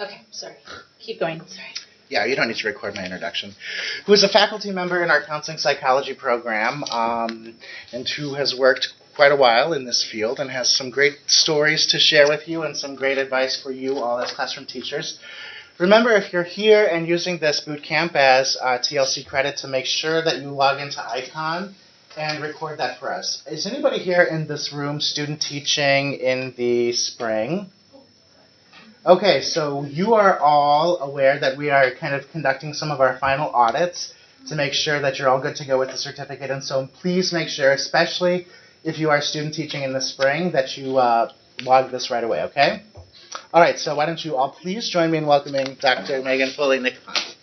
Okay, sorry. Keep going. Sorry. Yeah, you don't need to record my introduction. Who is a faculty member in our counseling psychology program, and who has worked quite a while in this field and has some great stories to share with you and some great advice for you all as classroom teachers. Remember, if you're here and using this boot camp as TLC credit, to make sure that you log into Icon and record that for us. Is anybody here in this room student teaching in the spring? Okay, so you are all aware that we are kind of conducting some of our final audits to make sure that you're all good to go with the certificate. And so please make sure, especially if you are student teaching in the spring, that you log this right away, okay? All right, so why don't you all please join me in welcoming Dr. Megan Foley-Nickfont.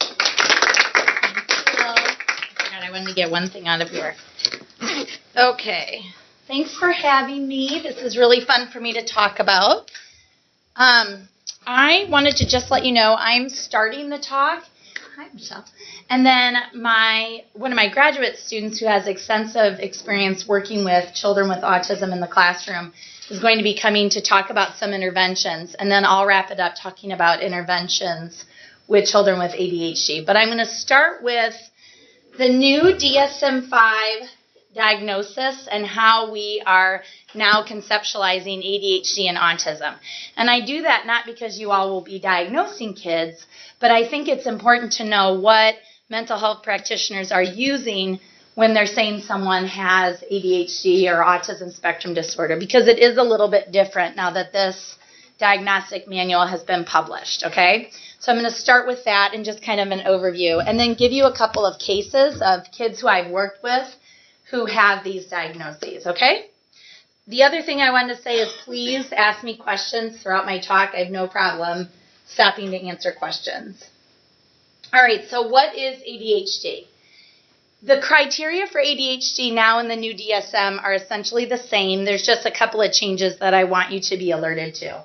Hello. God, I wanted to get one thing out of here. Okay. Thanks for having me. This is really fun for me to talk about. I wanted to just let you know I'm starting the talk. Hi, Michelle. And then one of my graduate students who has extensive experience working with children with autism in the classroom is going to be coming to talk about some interventions. And then I'll wrap it up talking about interventions with children with ADHD. But I'm going to start with the new DSM-5 diagnosis and how we are now conceptualizing ADHD and autism. And I do that not because you all will be diagnosing kids, but I think it's important to know what mental health practitioners are using when they're saying someone has ADHD or autism spectrum disorder, because it is a little bit different now that this diagnostic manual has been published, okay? So I'm going to start with that and just kind of an overview, and then give you a couple of cases of kids who I've worked with who have these diagnoses, okay? The other thing I wanted to say is please ask me questions throughout my talk. I have no problem stopping to answer questions. All right, so what is ADHD? The criteria for ADHD now in the new DSM are essentially the same. There's just a couple of changes that I want you to be alerted to.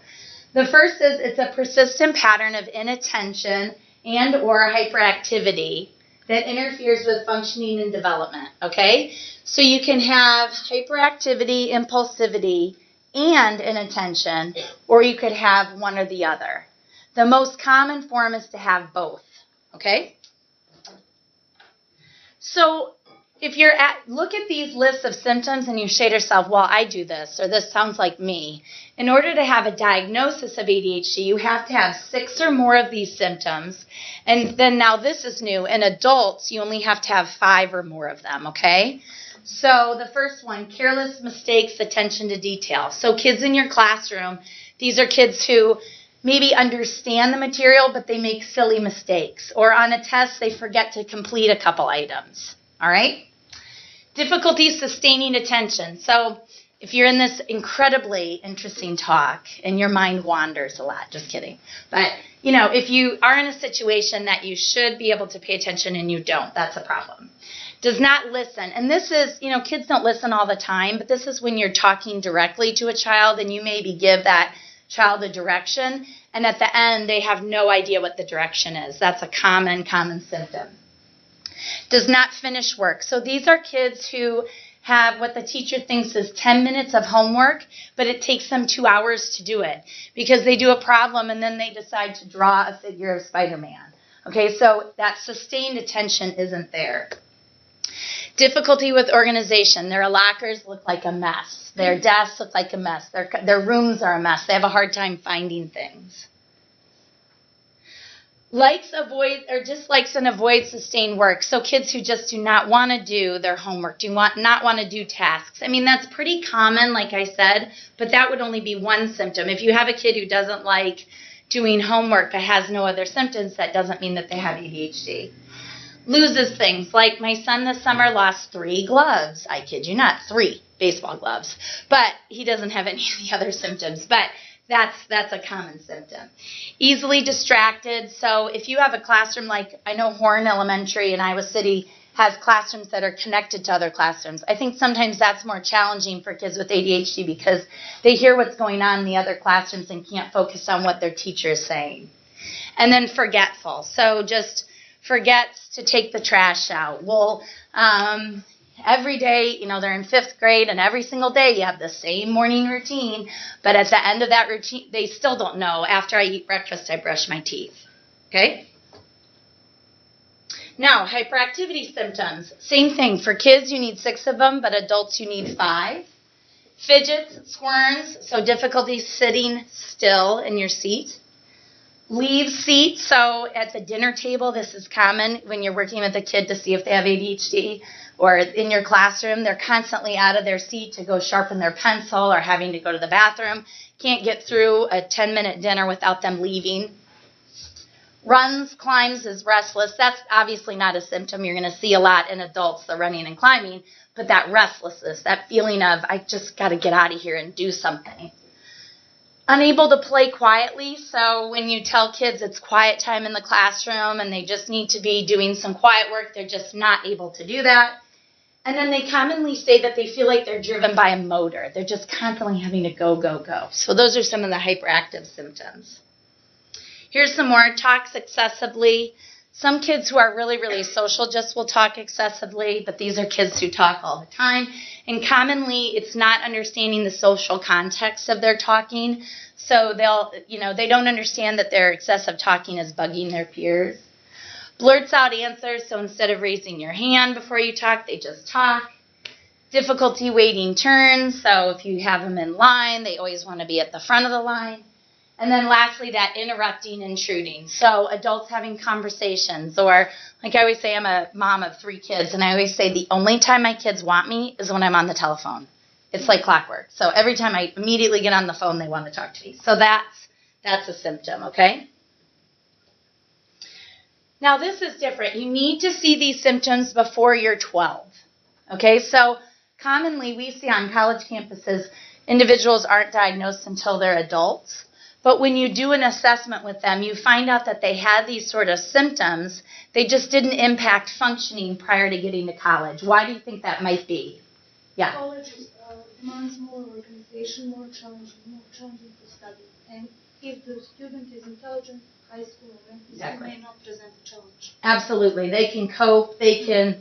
The first is it's a persistent pattern of inattention and or hyperactivity that interferes with functioning and development, okay? So you can have hyperactivity, impulsivity, and inattention, or you could have one or the other. The most common form is to have both, okay? So if you're look at these lists of symptoms and you say to yourself, well, I do this, or this sounds like me. In order to have a diagnosis of ADHD, you have to have 6 or more of these symptoms. And then now this is new. In adults, you only have to have 5 or more of them, okay? So the first one, careless mistakes, attention to detail. So kids in your classroom, these are kids who maybe understand the material, but they make silly mistakes. Or on a test, they forget to complete a couple items, all right? Difficulty sustaining attention. So if you're in this incredibly interesting talk and your mind wanders a lot, just kidding. But, you know, if you are in a situation that you should be able to pay attention and you don't, that's a problem. Does not listen. And this is, you know, kids don't listen all the time, but this is when you're talking directly to a child and you maybe give that child a direction, and at the end they have no idea what the direction is. That's a common symptom. Does not finish work. So these are kids who have what the teacher thinks is 10 minutes of homework, but it takes them 2 hours to do it because they do a problem and then they decide to draw a figure of Spider-Man. Okay, so that sustained attention isn't there. Difficulty with organization. Their lockers look like a mess. Their desks look like a mess. Their rooms are a mess. They have a hard time finding things. Likes, avoid, or dislikes and avoid sustained work. So kids who just do not want to do their homework, not want to do tasks. I mean, that's pretty common, like I said, but that would only be one symptom. If you have a kid who doesn't like doing homework but has no other symptoms, that doesn't mean that they have ADHD. Loses things. Like my son this summer lost 3 gloves. I kid you not, 3 baseball gloves. But he doesn't have any of the other symptoms. But that's a common symptom. Easily distracted. So if you have a classroom like I know Horn Elementary in Iowa City has classrooms that are connected to other classrooms. I think sometimes that's more challenging for kids with ADHD because they hear what's going on in the other classrooms and can't focus on what their teacher is saying. And then forgetful. So just forgets to take the trash out. Well, every day, they're in 5th grade, and every single day you have the same morning routine, but at the end of that routine, they still don't know, after I eat breakfast, I brush my teeth. Okay? Now, hyperactivity symptoms. Same thing. For kids, you need 6 of them, but adults, you need 5. Fidgets, squirms, so difficulty sitting still in your seat. Leave seat, so at the dinner table, this is common when you're working with a kid to see if they have ADHD, or in your classroom, they're constantly out of their seat to go sharpen their pencil or having to go to the bathroom. Can't get through a 10-minute dinner without them leaving. Runs, climbs, is restless. That's obviously not a symptom you're going to see a lot in adults, the running and climbing, but that restlessness, that feeling of, I just got to get out of here and do something. Unable to play quietly, so when you tell kids it's quiet time in the classroom and they just need to be doing some quiet work, they're just not able to do that. And then they commonly say that they feel like they're driven by a motor. They're just constantly having to go, go, go. So those are some of the hyperactive symptoms. Here's some more. Talks excessively. Some kids who are really, really social just will talk excessively, but these are kids who talk all the time. And commonly, it's not understanding the social context of their talking. So they don't understand that their excessive talking is bugging their peers. Blurts out answers, so instead of raising your hand before you talk, they just talk. Difficulty waiting turns, so if you have them in line, they always want to be at the front of the line. And then lastly, that interrupting, intruding. So adults having conversations, or like I always say, I'm a mom of 3 kids, and I always say the only time my kids want me is when I'm on the telephone. It's like clockwork. So every time I immediately get on the phone, they want to talk to me. So that's a symptom, okay? Now this is different. You need to see these symptoms before you're 12, okay? So commonly we see on college campuses, individuals aren't diagnosed until they're adults. But when you do an assessment with them, you find out that they had these sort of symptoms. They just didn't impact functioning prior to getting to college. Why do you think that might be? Yeah. College demands more organization, more challenging to study. And if the student is intelligent, high school or Exactly. may not present a challenge. Absolutely. They can cope. They can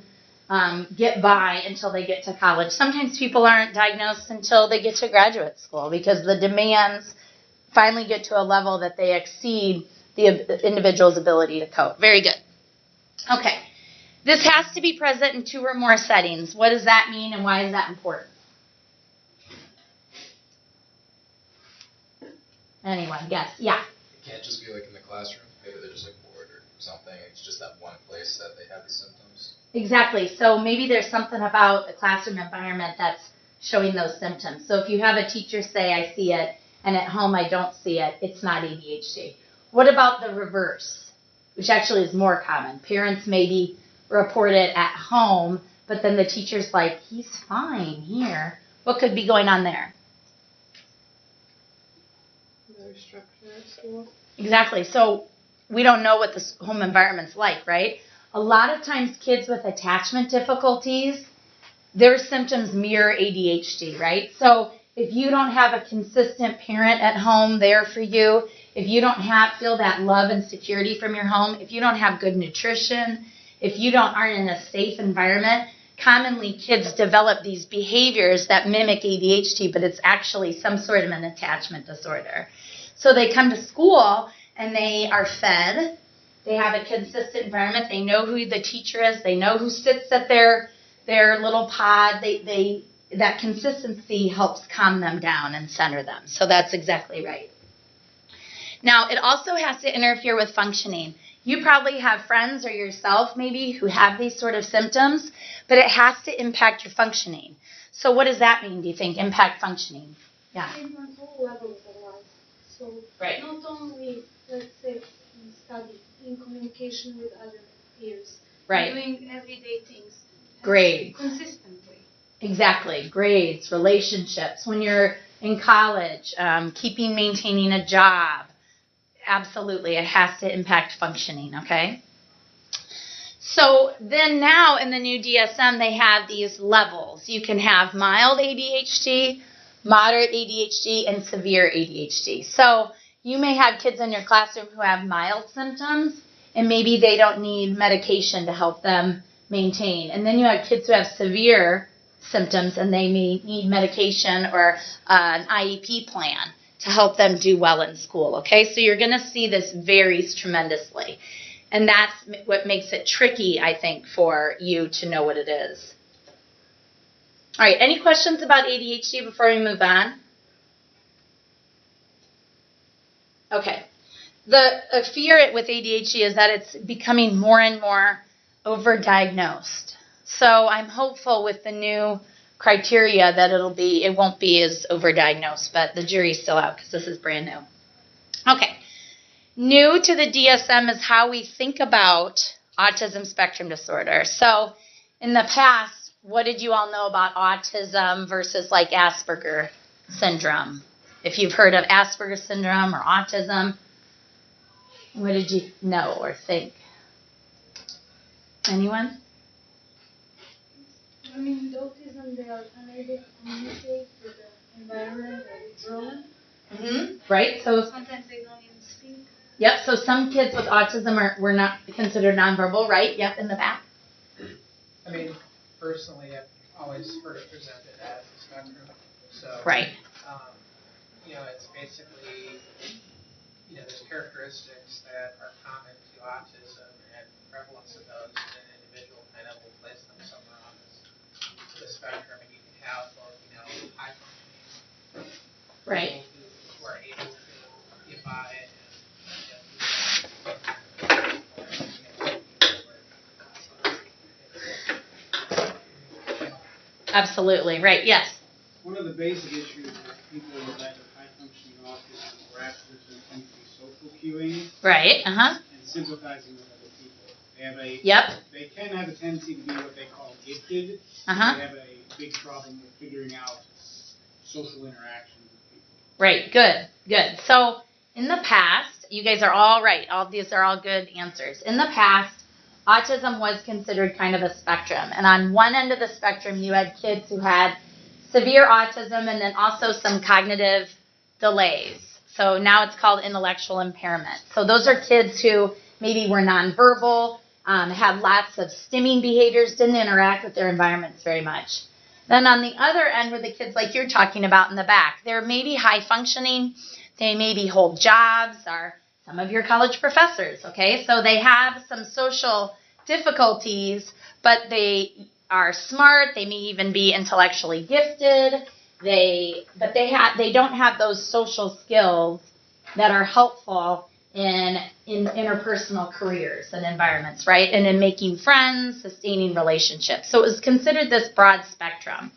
get by until they get to college. Sometimes people aren't diagnosed until they get to graduate school because the demands finally get to a level that they exceed the individual's ability to cope. Very good. Okay. This has to be present in 2 or more settings. What does that mean and why is that important? Anyone? Yes. Yeah. It can't just be like in the classroom. Maybe they're just like bored or something. It's just that one place that they have these symptoms. Exactly. So maybe there's something about the classroom environment that's showing those symptoms. So if you have a teacher say, I see it, and at home I don't see it, it's not ADHD. What about the reverse, which actually is more common? Parents maybe report it at home, but then the teacher's like, he's fine here. What could be going on there? Very structured school. Exactly. So we don't know what the home environment's like, right? A lot of times kids with attachment difficulties, their symptoms mirror ADHD, right? So if you don't have a consistent parent at home there for you, if you don't feel that love and security from your home, if you don't have good nutrition, if you aren't in a safe environment, commonly kids develop these behaviors that mimic ADHD, but it's actually some sort of an attachment disorder. So they come to school and they are fed, they have a consistent environment, they know who the teacher is, they know who sits at their little pod, that consistency helps calm them down and center them. So that's exactly right. Now, it also has to interfere with functioning. You probably have friends or yourself maybe who have these sort of symptoms, but it has to impact your functioning. So what does that mean, do you think, impact functioning? Yeah. In all levels of life. So Right. not only, let's say, in study, in communication with other peers. Right. Doing everyday things. Grades. Consistently. Exactly. Grades, relationships. When you're in college, maintaining a job. Absolutely. It has to impact functioning, okay? So then now in the new DSM, they have these levels. You can have mild ADHD, moderate ADHD, and severe ADHD. So you may have kids in your classroom who have mild symptoms, and maybe they don't need medication to help them maintain. And then you have kids who have severe symptoms and they may need medication or an IEP plan to help them do well in school, okay? So you're going to see this varies tremendously. And that's what makes it tricky, I think, for you to know what it is. All right, any questions about ADHD before we move on? Okay. The fear with ADHD is that it's becoming more and more overdiagnosed. So I'm hopeful with the new criteria that it won't be as overdiagnosed, but the jury's still out because this is brand new. Okay. New to the DSM is how we think about autism spectrum disorder. So in the past, what did you all know about autism versus like Asperger syndrome? If you've heard of Asperger syndrome or autism, what did you know or think? Anyone? I mean, with autism, they are unable to communicate with the environment or withdrawn. Right. So Sometimes they don't even speak. yep. So some kids with autism were not considered nonverbal, right? Yep. In the back. I mean, personally, I've always heard it presented as a spectrum. So, Right. It's basically, there's characteristics that are common to autism and prevalence of those in an individual kind of will place them somewhere on the spectrum. And you can have both, high functioning Right. people who are able to get by and Absolutely. Right. Yes. One of the basic issues with people with either high-functioning autism or Asperger's tend to be social cueing Right. and sympathizing with other people. They have Yep. They can have a tendency to be what they call gifted. They Uh-huh. have a big problem with figuring out social interactions with people. Right. Good. Good. So in the past, you guys are all right. All these are all good answers. In the past, autism was considered kind of a spectrum. And on one end of the spectrum, you had kids who had severe autism and then also some cognitive delays. So now it's called intellectual impairment. So those are kids who maybe were nonverbal, had lots of stimming behaviors, didn't interact with their environments very much. Then on the other end were the kids like you're talking about in the back. They're maybe high functioning. They maybe hold jobs, or some of your college professors, okay? So they have some social difficulties, but they are smart. They may even be intellectually gifted. But they don't have those social skills that are helpful in interpersonal careers and environments, right? And in making friends, sustaining relationships. So it was considered this broad spectrum.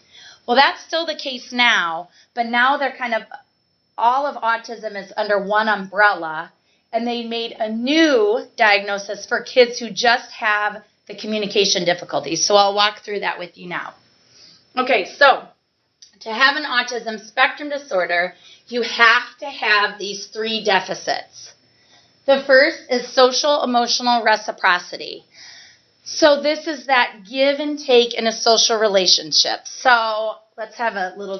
Well, that's still the case now, but now they're kind of, all of autism is under one umbrella, and they made a new diagnosis for kids who just have the communication difficulties. So I'll walk through that with you now. Okay, so to have an autism spectrum disorder, you have to have these three deficits. The first is social emotional reciprocity. So this is that give and take in a social relationship. So let's have a little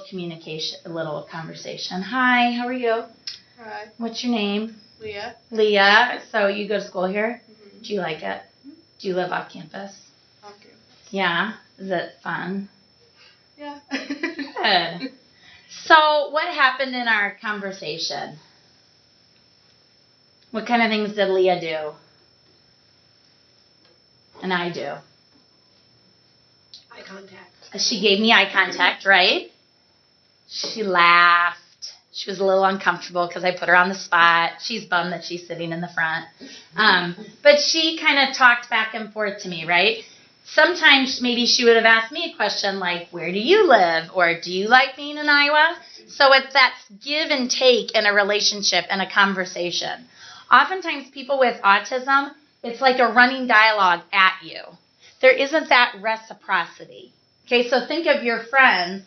conversation. Hi, how are you? Hi, What's your name? Leah. Leah. So you go to school here? Mm-hmm. Do you like it? Do you live off campus? Okay. Yeah. Is it fun? Yeah. Good. So what happened in our conversation? What kind of things did Leah do? And I do. Eye contact. She gave me eye contact, right? She laughed. She was a little uncomfortable because I put her on the spot. She's bummed that she's sitting in the front. But she kind of talked back and forth to me, right? Sometimes maybe she would have asked me a question like, where do you live? Or do you like being in Iowa? So it's that give and take in a relationship and a conversation. Oftentimes people with autism, it's like a running dialogue at you. There isn't that reciprocity. Okay, so think of your friends.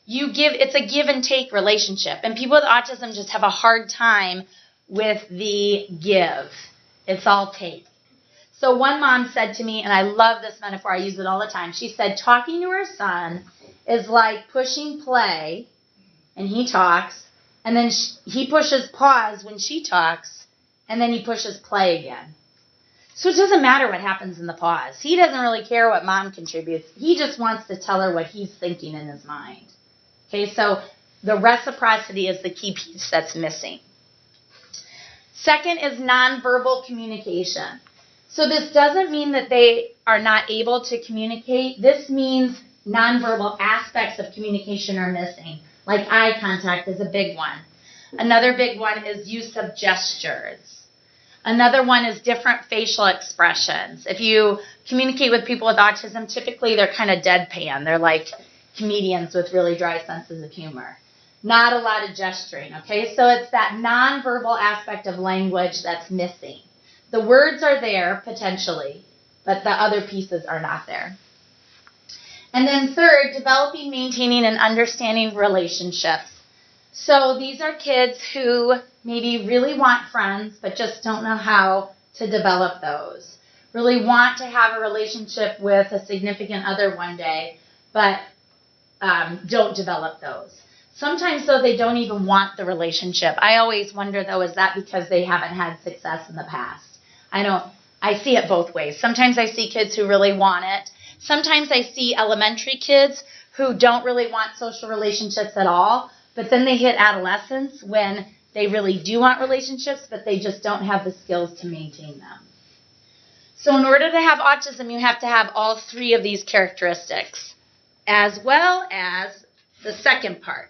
It's a give and take relationship. And people with autism just have a hard time with the give. It's all take. So one mom said to me, and I love this metaphor, I use it all the time. She said, talking to her son is like pushing play, and he talks, and then he pushes pause when she talks, and then he pushes play again. So it doesn't matter what happens in the pause. He doesn't really care what mom contributes. He just wants to tell her what he's thinking in his mind. Okay, so the reciprocity is the key piece that's missing. Second is nonverbal communication. So this doesn't mean that they are not able to communicate. This means nonverbal aspects of communication are missing, like eye contact is a big one. Another big one is use of gestures. Another one is different facial expressions. If you communicate with people with autism, typically they're kind of deadpan. They're like comedians with really dry senses of humor. Not a lot of gesturing, okay? So it's that nonverbal aspect of language that's missing. The words are there, potentially, but the other pieces are not there. And then third, developing, maintaining, and understanding relationships. So these are kids who maybe really want friends, but just don't know how to develop those. Really want to have a relationship with a significant other one day, but don't develop those. Sometimes, though, they don't even want the relationship. I always wonder, though, is that because they haven't had success in the past? I see it both ways. Sometimes I see kids who really want it. Sometimes I see elementary kids who don't really want social relationships at all, but then they hit adolescence when they really do want relationships, but they just don't have the skills to maintain them. So in order to have autism, you have to have all three of these characteristics, as well as the second part.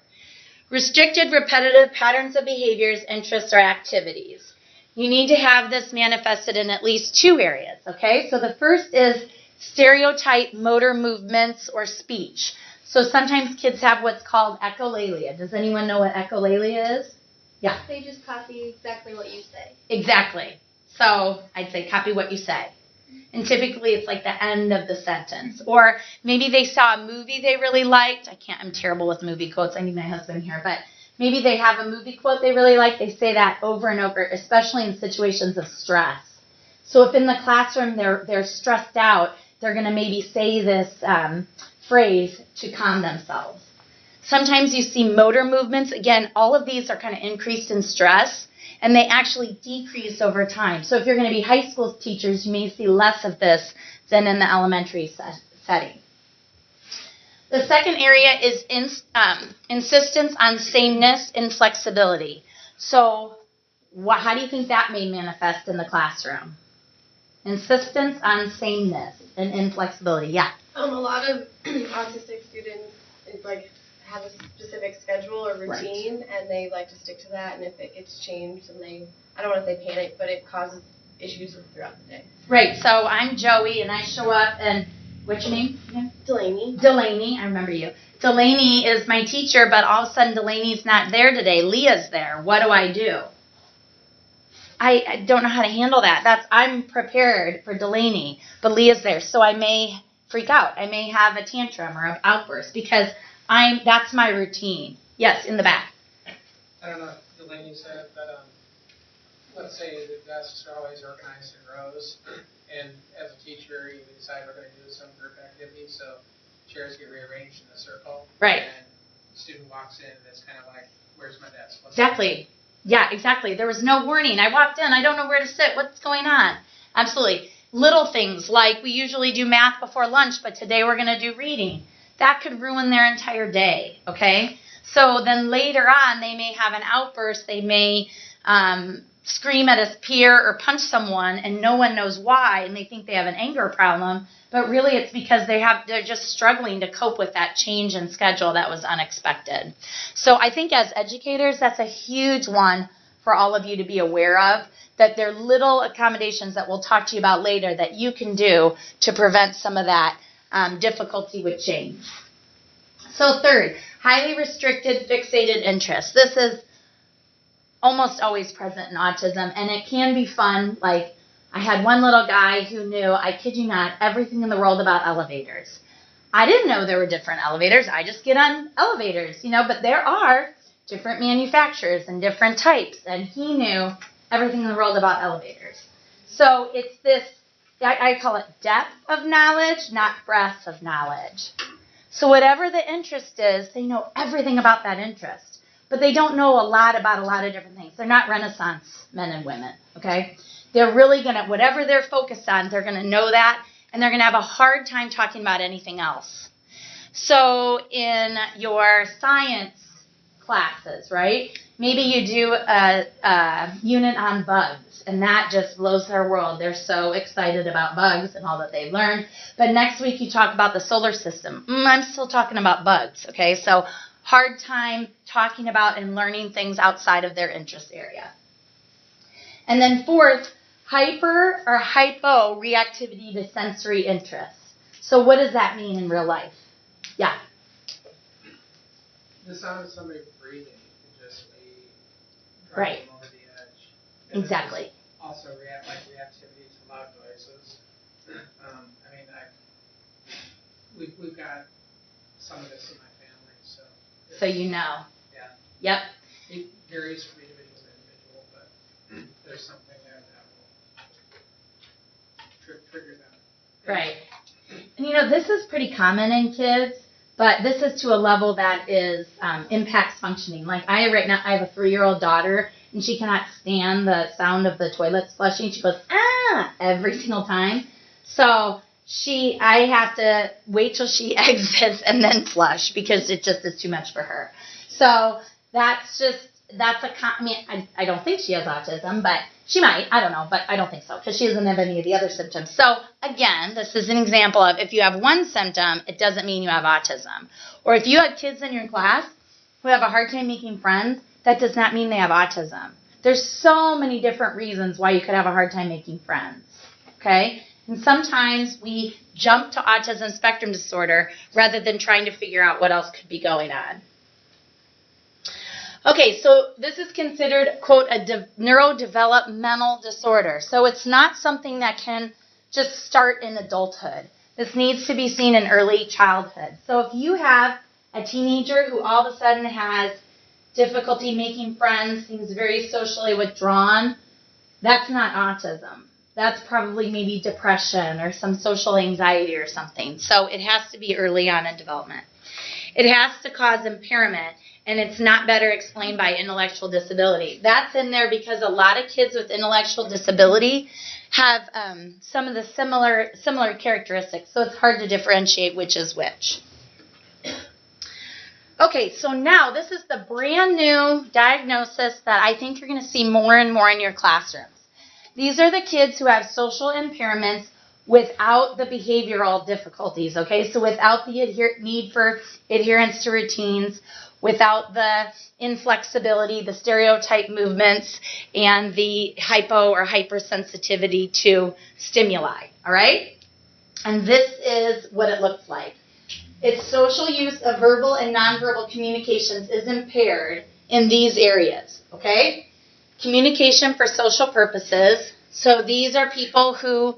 Restricted, repetitive patterns of behaviors, interests, or activities. You need to have this manifested in at least two areas, okay? So the first is stereotype motor movements or speech. So sometimes kids have what's called echolalia. Does anyone know what echolalia is? Yeah. They just copy exactly what you say. Exactly. So I'd say copy what you say. And typically it's like the end of the sentence. Or maybe they saw a movie they really liked. I'm terrible with movie quotes. I need my husband here. But maybe they have a movie quote they really like. They say that over and over, especially in situations of stress. So if in the classroom they're stressed out, they're going to maybe say this phrase to calm themselves. Sometimes you see motor movements. Again, all of these are kind of increased in stress, and they actually decrease over time. So if you're going to be high school teachers, you may see less of this than in the elementary setting. The second area is insistence on sameness and flexibility. So how do you think that may manifest in the classroom? Insistence on sameness and inflexibility. Yeah. A lot of autistic students have a specific schedule or routine, and they like to stick to that. And if it gets changed, and I don't want to say panic, but it causes issues throughout the day. Right. So I'm Joey, and I show up, and what's your name again? Delaney. I remember you. Delaney is my teacher, but all of a sudden Delaney's not there today. Leah's there. What do? I don't know how to handle that. I'm prepared for Delaney, but Leah's there, so I may freak out. I may have a tantrum or an outburst because that's my routine. Yes, in the back. I don't know if Delaney said it, but let's say the desks are always organized in rows, and as a teacher, you decide we're going to do some group activity, so chairs get rearranged in a circle. Right. And the student walks in, and it's kind of like, where's my desk? Exactly. Yeah, exactly. There was no warning. I walked in. I don't know where to sit. What's going on? Absolutely. Little things like we usually do math before lunch, but today we're going to do reading. That could ruin their entire day, okay? So then later on, they may have an outburst. They may scream at a peer or punch someone, and no one knows why, and they think they have an anger problem. But really, it's because they're just struggling to cope with that change in schedule that was unexpected. So I think as educators, that's a huge one for all of you to be aware of, that there are little accommodations that we'll talk to you about later that you can do to prevent some of that difficulty with change. So third, highly restricted fixated interest. This is almost always present in autism, and it can be fun. Like, I had one little guy who knew, I kid you not, everything in the world about elevators. I didn't know there were different elevators. I just get on elevators, but there are different manufacturers and different types, and he knew everything in the world about elevators. So it's this, I call it depth of knowledge, not breadth of knowledge. So whatever the interest is, they know everything about that interest, but they don't know a lot about a lot of different things. They're not Renaissance men and women, okay? They're really going to, whatever they're focused on, they're going to know that, and they're going to have a hard time talking about anything else. So in your science classes, right? Maybe you do a unit on bugs, and that just blows their world. They're so excited about bugs and all that they've learned. But next week you talk about the solar system. I'm still talking about bugs, okay? So hard time talking about and learning things outside of their interest area. And then fourth, hyper or hypo reactivity to sensory interests. So what does that mean in real life? Yeah. The sound of somebody breathing could just be Right. driving over the edge. And Exactly. Also reactivity to loud noises. We've got some of this in my family, so. So you know. Yeah. Yep. It varies from individual to individual, but there's something there that will trigger them. Right. And this is pretty common in kids, but this is to a level that is impacts functioning. Like I have a 3-year-old daughter, and she cannot stand the sound of the toilets flushing. She goes, ah, every single time. So I have to wait till she exits and then flush because it just is too much for her. So I don't think she has autism, but she might. I don't know, but I don't think so because she doesn't have any of the other symptoms. So again, this is an example of if you have one symptom, it doesn't mean you have autism. Or if you have kids in your class who have a hard time making friends, that does not mean they have autism. There's so many different reasons why you could have a hard time making friends. Okay? And sometimes we jump to autism spectrum disorder rather than trying to figure out what else could be going on. Okay, so this is considered, quote, a neurodevelopmental disorder. So it's not something that can just start in adulthood. This needs to be seen in early childhood. So if you have a teenager who all of a sudden has difficulty making friends, seems very socially withdrawn, that's not autism. That's probably maybe depression or some social anxiety or something. So it has to be early on in development. It has to cause impairment, and it's not better explained by intellectual disability. That's in there because a lot of kids with intellectual disability have some of the similar characteristics, so it's hard to differentiate which is which. Okay, so now this is the brand new diagnosis that I think you're going to see more and more in your classrooms. These are the kids who have social impairments without the behavioral difficulties, okay? So without the need for adherence to routines, without the inflexibility, the stereotype movements, and the hypo or hypersensitivity to stimuli, all right? And this is what it looks like. Its social use of verbal and nonverbal communications is impaired in these areas, okay? Communication for social purposes. So these are people who,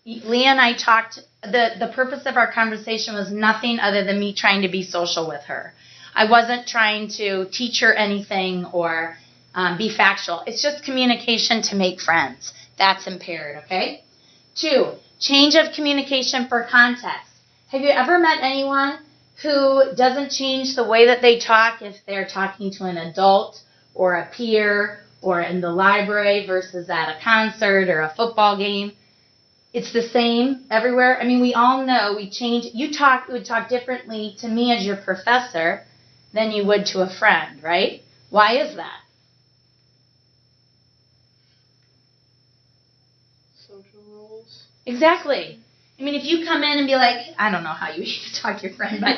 Leah and I talked, the purpose of our conversation was nothing other than me trying to be social with her. I wasn't trying to teach her anything or be factual. It's just communication to make friends. That's impaired, okay? 2, change of communication for context. Have you ever met anyone who doesn't change the way that they talk if they're talking to an adult or a peer or in the library versus at a concert or a football game? It's the same everywhere. I mean, we all know we change. You would talk differently to me as your professor than you would to a friend, right? Why is that? Social roles. Exactly. I mean, if you come in and be like, I don't know how you even talk to your friend, but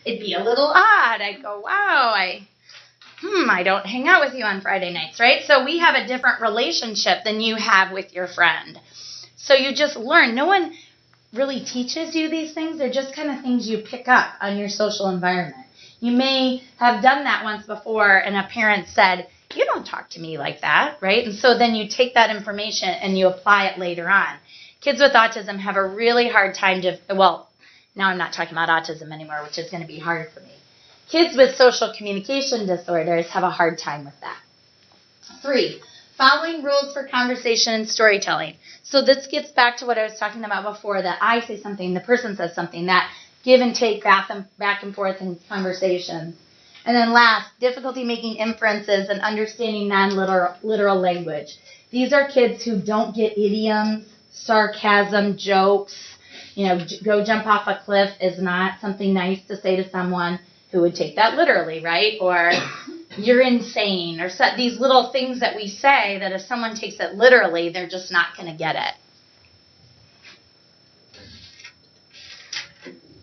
it'd be a little odd. I'd go, wow, I don't hang out with you on Friday nights, right? So we have a different relationship than you have with your friend. So you just learn. No one really teaches you these things. They're just kind of things you pick up on your social environment. You may have done that once before and a parent said, you don't talk to me like that, right? And so then you take that information and you apply it later on. Kids with autism have a really hard time now I'm not talking about autism anymore, which is going to be hard for me. Kids with social communication disorders have a hard time with that. 3, following rules for conversation and storytelling. So this gets back to what I was talking about before, that I say something, the person says something, that give and take back and forth in conversations. And then last, difficulty making inferences and understanding non-literal language. These are kids who don't get idioms, sarcasm, jokes. Go jump off a cliff is not something nice to say to someone who would take that literally, right? Or you're insane, or these little things that we say that if someone takes it literally, they're just not going to get it.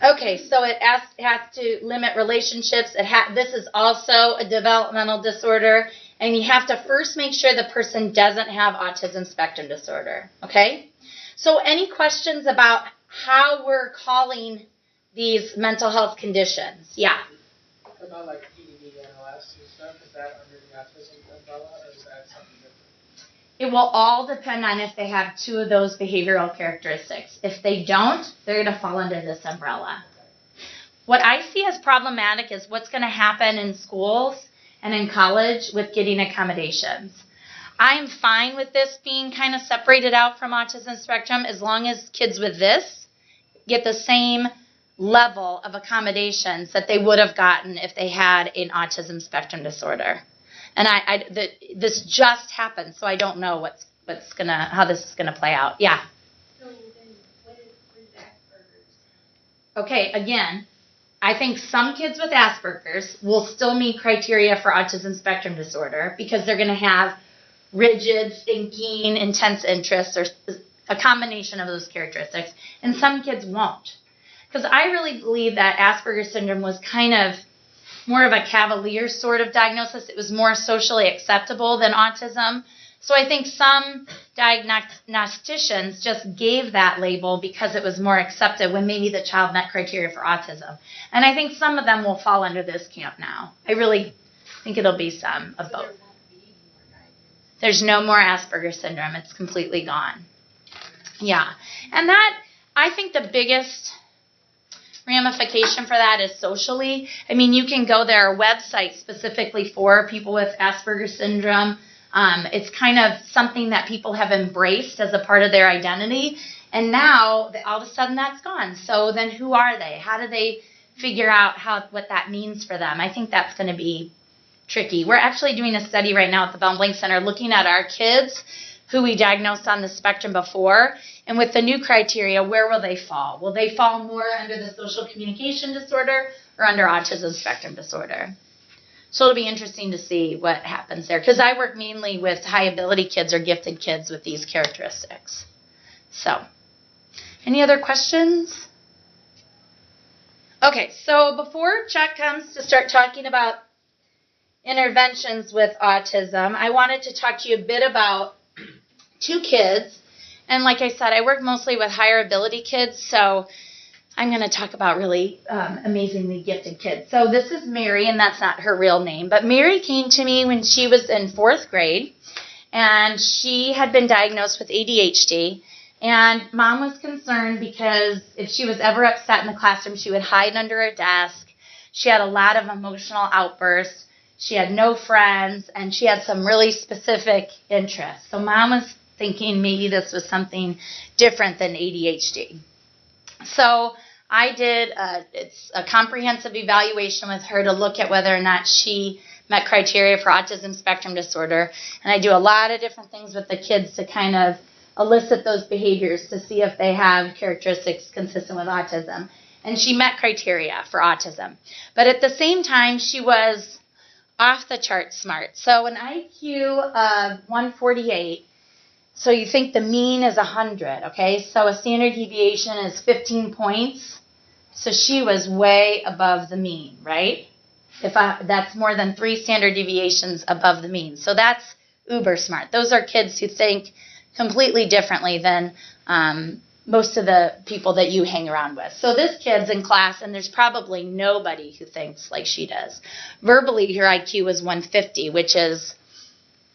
Okay, so it has to limit relationships. This is also a developmental disorder, and you have to first make sure the person doesn't have autism spectrum disorder, okay? So any questions about how we're calling these mental health conditions? Yeah? What about like EDD, NLS and stuff? Is that under the autism umbrella, or is that something different? It will all depend on if they have two of those behavioral characteristics. If they don't, they're going to fall under this umbrella. What I see as problematic is what's going to happen in schools and in college with getting accommodations. I'm fine with this being kind of separated out from autism spectrum as long as kids with this get the same level of accommodations that they would have gotten if they had an autism spectrum disorder. And this just happened, so I don't know how this is gonna play out. Yeah. So then, what is Asperger's? Okay. Again, I think some kids with Asperger's will still meet criteria for autism spectrum disorder because they're gonna have rigid thinking, intense interests, or a combination of those characteristics, and some kids won't. Because I really believe that Asperger's syndrome was kind of more of a cavalier sort of diagnosis. It was more socially acceptable than autism. So I think some diagnosticians just gave that label because it was more accepted when maybe the child met criteria for autism. And I think some of them will fall under this camp now. I really think it'll be some of both. There's no more Asperger's syndrome. It's completely gone. Yeah. And that, I think the biggest ramification for that is socially. I mean, you can go there, a website specifically for people with Asperger's syndrome. It's kind of something that people have embraced as a part of their identity. And now, all of a sudden, that's gone. So then who are they? How do they figure out what that means for them? I think that's going to be tricky. We're actually doing a study right now at the Bellm Center looking at our kids who we diagnosed on the spectrum before, and with the new criteria, where will they fall? Will they fall more under the social communication disorder or under autism spectrum disorder? So it'll be interesting to see what happens there, because I work mainly with high ability kids or gifted kids with these characteristics. So, any other questions? Okay, so before Chuck comes to start talking about interventions with autism, I wanted to talk to you a bit about two kids. And like I said, I work mostly with higher ability kids, so I'm going to talk about really amazingly gifted kids. So this is Mary, and that's not her real name, but Mary came to me when she was in 4th grade, and she had been diagnosed with ADHD, and Mom was concerned because if she was ever upset in the classroom, she would hide under her desk. She had a lot of emotional outbursts. She had no friends, and she had some really specific interests. So Mom was thinking maybe this was something different than ADHD. So I did a comprehensive evaluation with her to look at whether or not she met criteria for autism spectrum disorder. And I do a lot of different things with the kids to kind of elicit those behaviors to see if they have characteristics consistent with autism. And she met criteria for autism. But at the same time, she was off the chart smart. So an IQ of 148, so you think the mean is 100, okay? So a standard deviation is 15 points. So she was way above the mean, right? That's more than 3 standard deviations above the mean. So that's uber smart. Those are kids who think completely differently than most of the people that you hang around with. So this kid's in class, and there's probably nobody who thinks like she does. Verbally, her IQ was 150, which is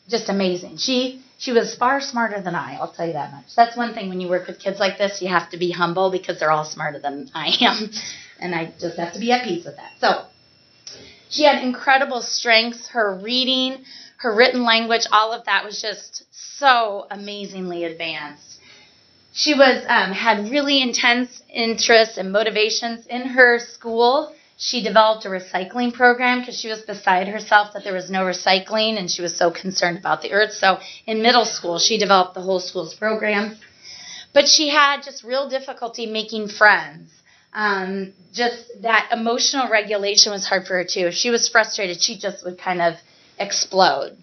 just amazing. She was far smarter than I'll tell you that much. That's one thing when you work with kids like this, you have to be humble because they're all smarter than I am, and I just have to be at peace with that. So she had incredible strengths. Her reading, her written language, all of that was just so amazingly advanced. She was had really intense interests and motivations in her school. she developed a recycling program because she was beside herself that there was no recycling, and she was so concerned about the earth. So in middle school, she developed the whole school's program. But she had just real difficulty making friends. Just that emotional regulation was hard for her too. If she was frustrated, she just would kind of explode.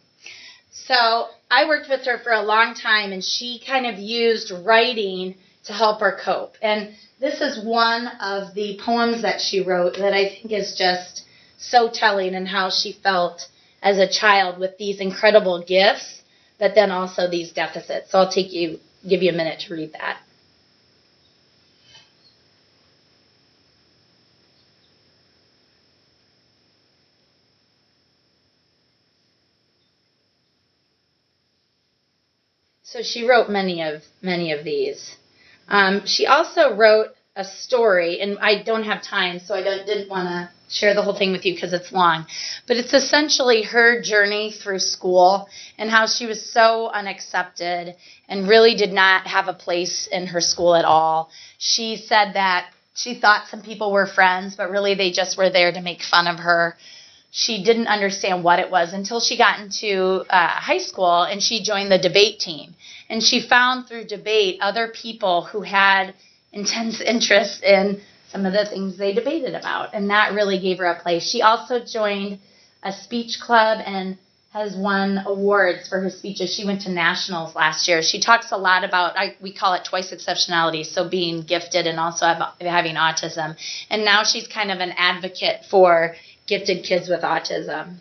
So I worked with her for a long time, and she kind of used writing to help her cope. And this is one of the poems that she wrote that I think is just so telling in how she felt as a child with these incredible gifts, but then also these deficits. So I'll give you a minute to read that. So she wrote many of these. She also wrote a story, and I don't have time, so I didn't want to share the whole thing with you because it's long. But it's essentially her journey through school and how she was so unaccepted and really did not have a place in her school at all. She said that she thought some people were friends, but really they just were there to make fun of her. She didn't understand what it was until she got into high school, and she joined the debate team. And she found through debate other people who had intense interest in some of the things they debated about, and that really gave her a place. She also joined a speech club and has won awards for her speeches. She went to nationals last year. She talks a lot about, we call it twice exceptionality, so being gifted and also having autism. And now she's kind of an advocate for gifted kids with autism.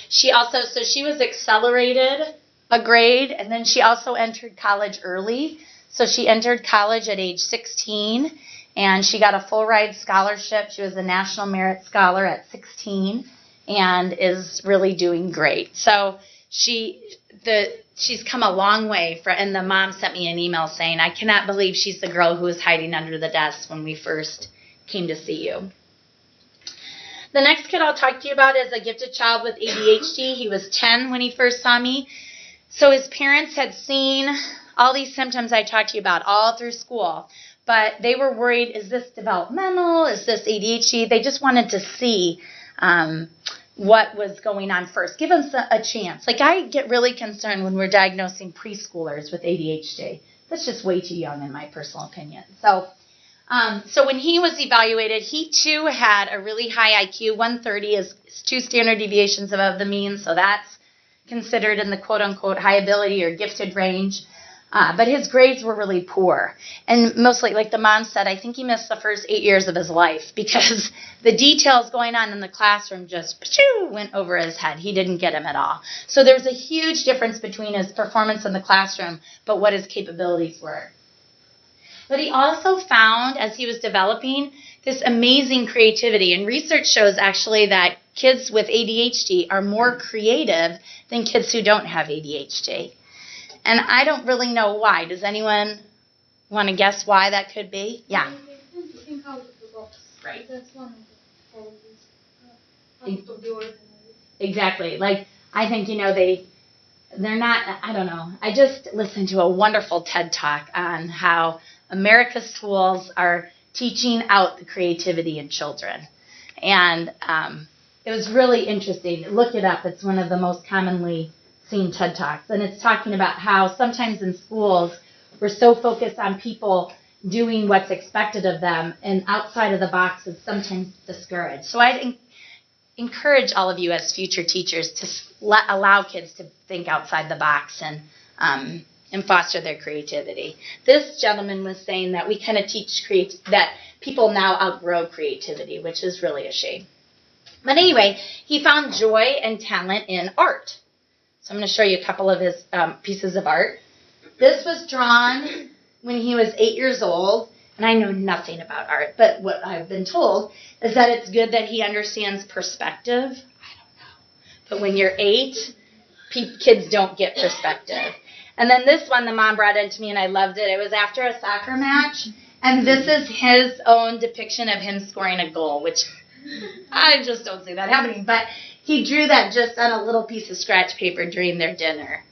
She was accelerated a grade, and then she also entered college early. So she entered college at age 16, and she got a full ride scholarship. She was a National Merit Scholar at 16 and is really doing great. So she's come a long way. And the mom sent me an email saying, I cannot believe she's the girl who was hiding under the desk when we first came to see you. The next kid I'll talk to you about is a gifted child with ADHD. He was 10 when he first saw me. So his parents had seen all these symptoms I talked to you about all through school, but they were worried, is this developmental? Is this ADHD? They just wanted to see what was going on first. Give us a chance. Like, I get really concerned when we're diagnosing preschoolers with ADHD. That's just way too young in my personal opinion. So when he was evaluated, he too had a really high IQ. 130 is 2 standard deviations above the mean, so that's considered in the quote-unquote high ability or gifted range. But his grades were really poor. And mostly, like the mom said, I think he missed the first 8 years of his life because the details going on in the classroom just went over his head. He didn't get him at all. So there's a huge difference between his performance in the classroom, but what his capabilities were. But he also found, as he was developing, this amazing creativity. And research shows actually that kids with ADHD are more creative than kids who don't have ADHD. And I don't really know why. Does anyone want to guess why that could be? Yeah. They tend to think out of the box. Right. That's one of the qualities. Out of the ordinary. Exactly. Like, I think, they're not, I don't know. I just listened to a wonderful TED Talk on how America's schools are teaching out the creativity in children. And it was really interesting. Look it up. It's one of the most commonly seen TED Talks. And it's talking about how sometimes in schools we're so focused on people doing what's expected of them, and outside of the box is sometimes discouraged. So I'd encourage all of you as future teachers to allow kids to think outside the box and foster their creativity. This gentleman was saying that we kind of teach that people now outgrow creativity, which is really a shame. But anyway, he found joy and talent in art. So I'm going to show you a couple of his pieces of art. This was drawn when he was 8 years old, and I know nothing about art, but what I've been told is that it's good that he understands perspective. I don't know. But when you're 8, kids don't get perspective. And then this one the mom brought into me, and I loved it. It was after a soccer match, and this is his own depiction of him scoring a goal, which I just don't see that happening. But he drew that just on a little piece of scratch paper during their dinner.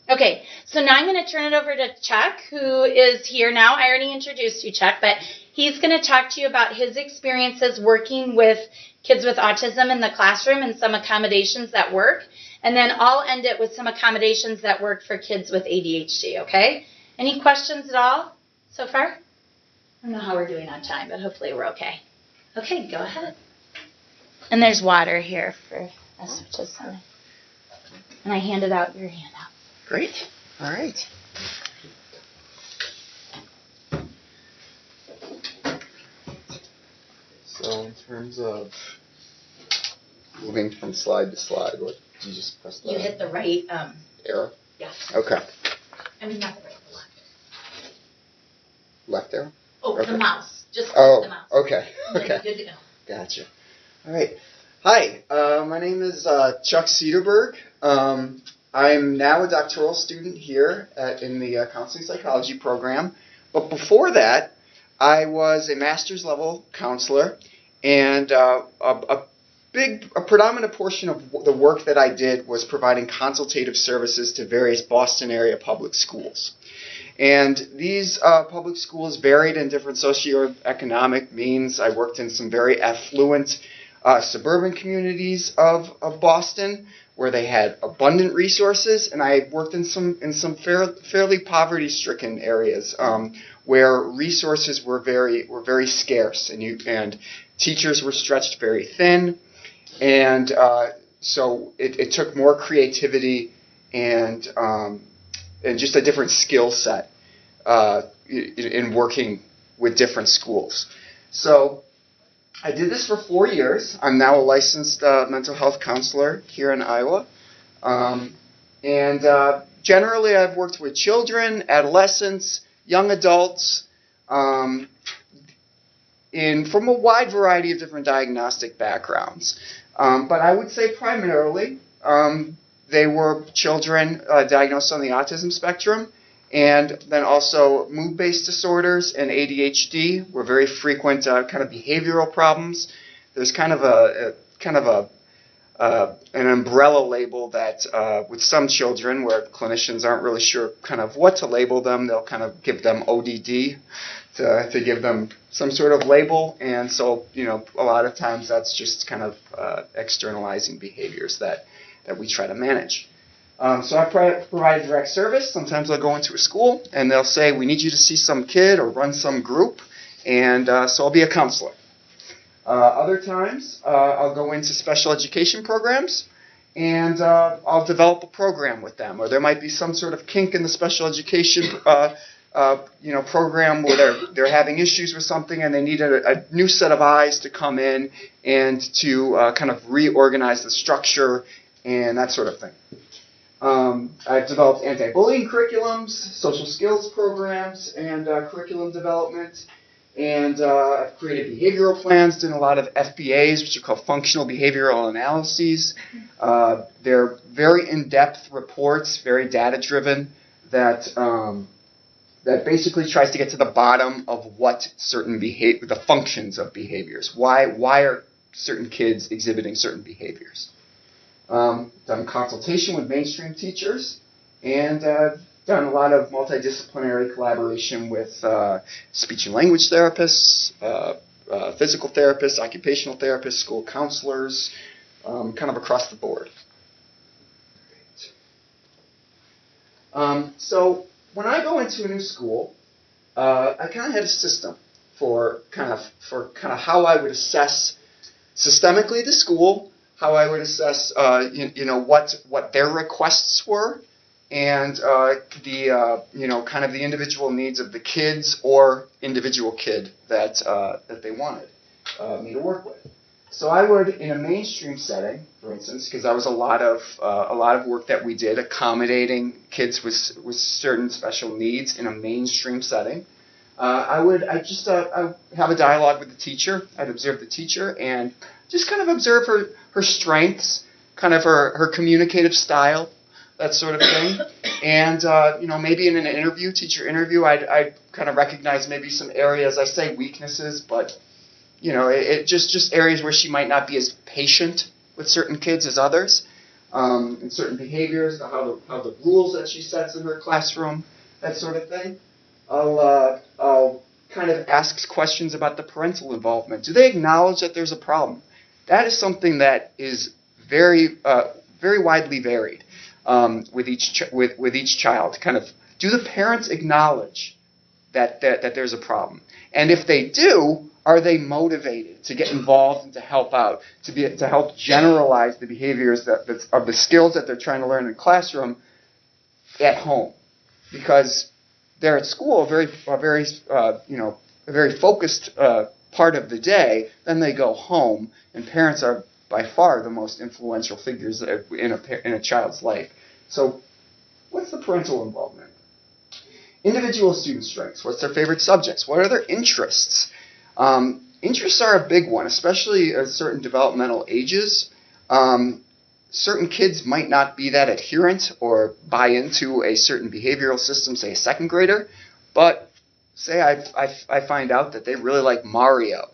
Okay, so now I'm going to turn it over to Chuck, who is here now. I already introduced you, Chuck, but He's going to talk to you about his experiences working with kids with autism in the classroom and some accommodations that work. And then I'll end it with some accommodations that work for kids with ADHD, okay? Any questions at all so far? I don't know how we're doing on time, but hopefully we're okay. Okay, go ahead. And there's water here for us, which is something. And I handed out your handout. Great. All right. So in terms of moving from slide to slide, what did you just press the You hit the right arrow? Yeah. Okay. I mean, not the right, the left. Left arrow? Oh, Okay. the mouse. Just click Oh, the mouse. okay. And then Okay. you're good to go. Gotcha. All right. Hi, my name is Chuck Cederberg. I'm now a doctoral student here in the counseling psychology program. But before that, I was a master's level counselor, and a predominant portion of the work that I did was providing consultative services to various Boston area public schools. And these public schools varied in different socioeconomic means. I worked in some very affluent suburban communities of Boston where they had abundant resources, and I worked in some fairly poverty-stricken areas where resources were very scarce, and teachers were stretched very thin, and so it took more creativity and just a different skill set in working with different schools. So I did this for 4 years. I'm now a licensed mental health counselor here in Iowa. Generally, I've worked with children, adolescents, young adults, from a wide variety of different diagnostic backgrounds. But I would say primarily they were children diagnosed on the autism spectrum, and then also mood-based disorders and ADHD were very frequent kind of behavioral problems. There's kind of an umbrella label that with some children where clinicians aren't really sure kind of what to label them, they'll kind of give them ODD to give them some sort of label. And so, a lot of times that's just kind of externalizing behaviors that we try to manage. So I provide direct service. Sometimes I'll go into a school and they'll say, we need you to see some kid or run some group, and so I'll be a counselor. Other times I'll go into special education programs and I'll develop a program with them, or there might be some sort of kink in the special education program where they're having issues with something and they need a new set of eyes to come in and to kind of reorganize the structure and that sort of thing. I've developed anti-bullying curriculums, social skills programs, and curriculum development. And I've created behavioral plans, done a lot of FBAs, which are called functional behavioral analyses. They're very in-depth reports, very data-driven, that basically tries to get to the bottom of what the functions of behaviors. Why are certain kids exhibiting certain behaviors? Done consultation with mainstream teachers, and done a lot of multidisciplinary collaboration with speech and language therapists, physical therapists, occupational therapists, school counselors, kind of across the board. So when I go into a new school, I kind of had a system for kind of how I would assess systemically the school, how I would assess what their requests were, and kind of the individual needs of the kids or individual kid that they wanted me to work with. So I would, in a mainstream setting, for instance, because that was a lot of work that we did accommodating kids with certain special needs in a mainstream setting. I would have a dialogue with the teacher. I'd observe the teacher and just kind of observe her strengths, kind of her communicative style, that sort of thing. And maybe in an teacher interview, I'd kind of recognize maybe some areas. I say weaknesses, but it just areas where she might not be as patient with certain kids as others, and certain behaviors, how the rules that she sets in her classroom, that sort of thing. I'll kind of asks questions about the parental involvement? Do they acknowledge that there's a problem? That is something that is very widely varied with each child. Kind of, do the parents acknowledge that there's a problem? And if they do, are they motivated to get involved and to help out, to help generalize the behaviors of the skills that they're trying to learn in the classroom at home? Because they're at school a very focused part of the day. Then they go home, and parents are by far the most influential figures in a child's life. So, what's the parental involvement? Individual student strengths. What's their favorite subjects? What are their interests? Interests are a big one, especially at certain developmental ages. Certain kids might not be that adherent or buy into a certain behavioral system, say a second grader, but say I find out that they really like Mario.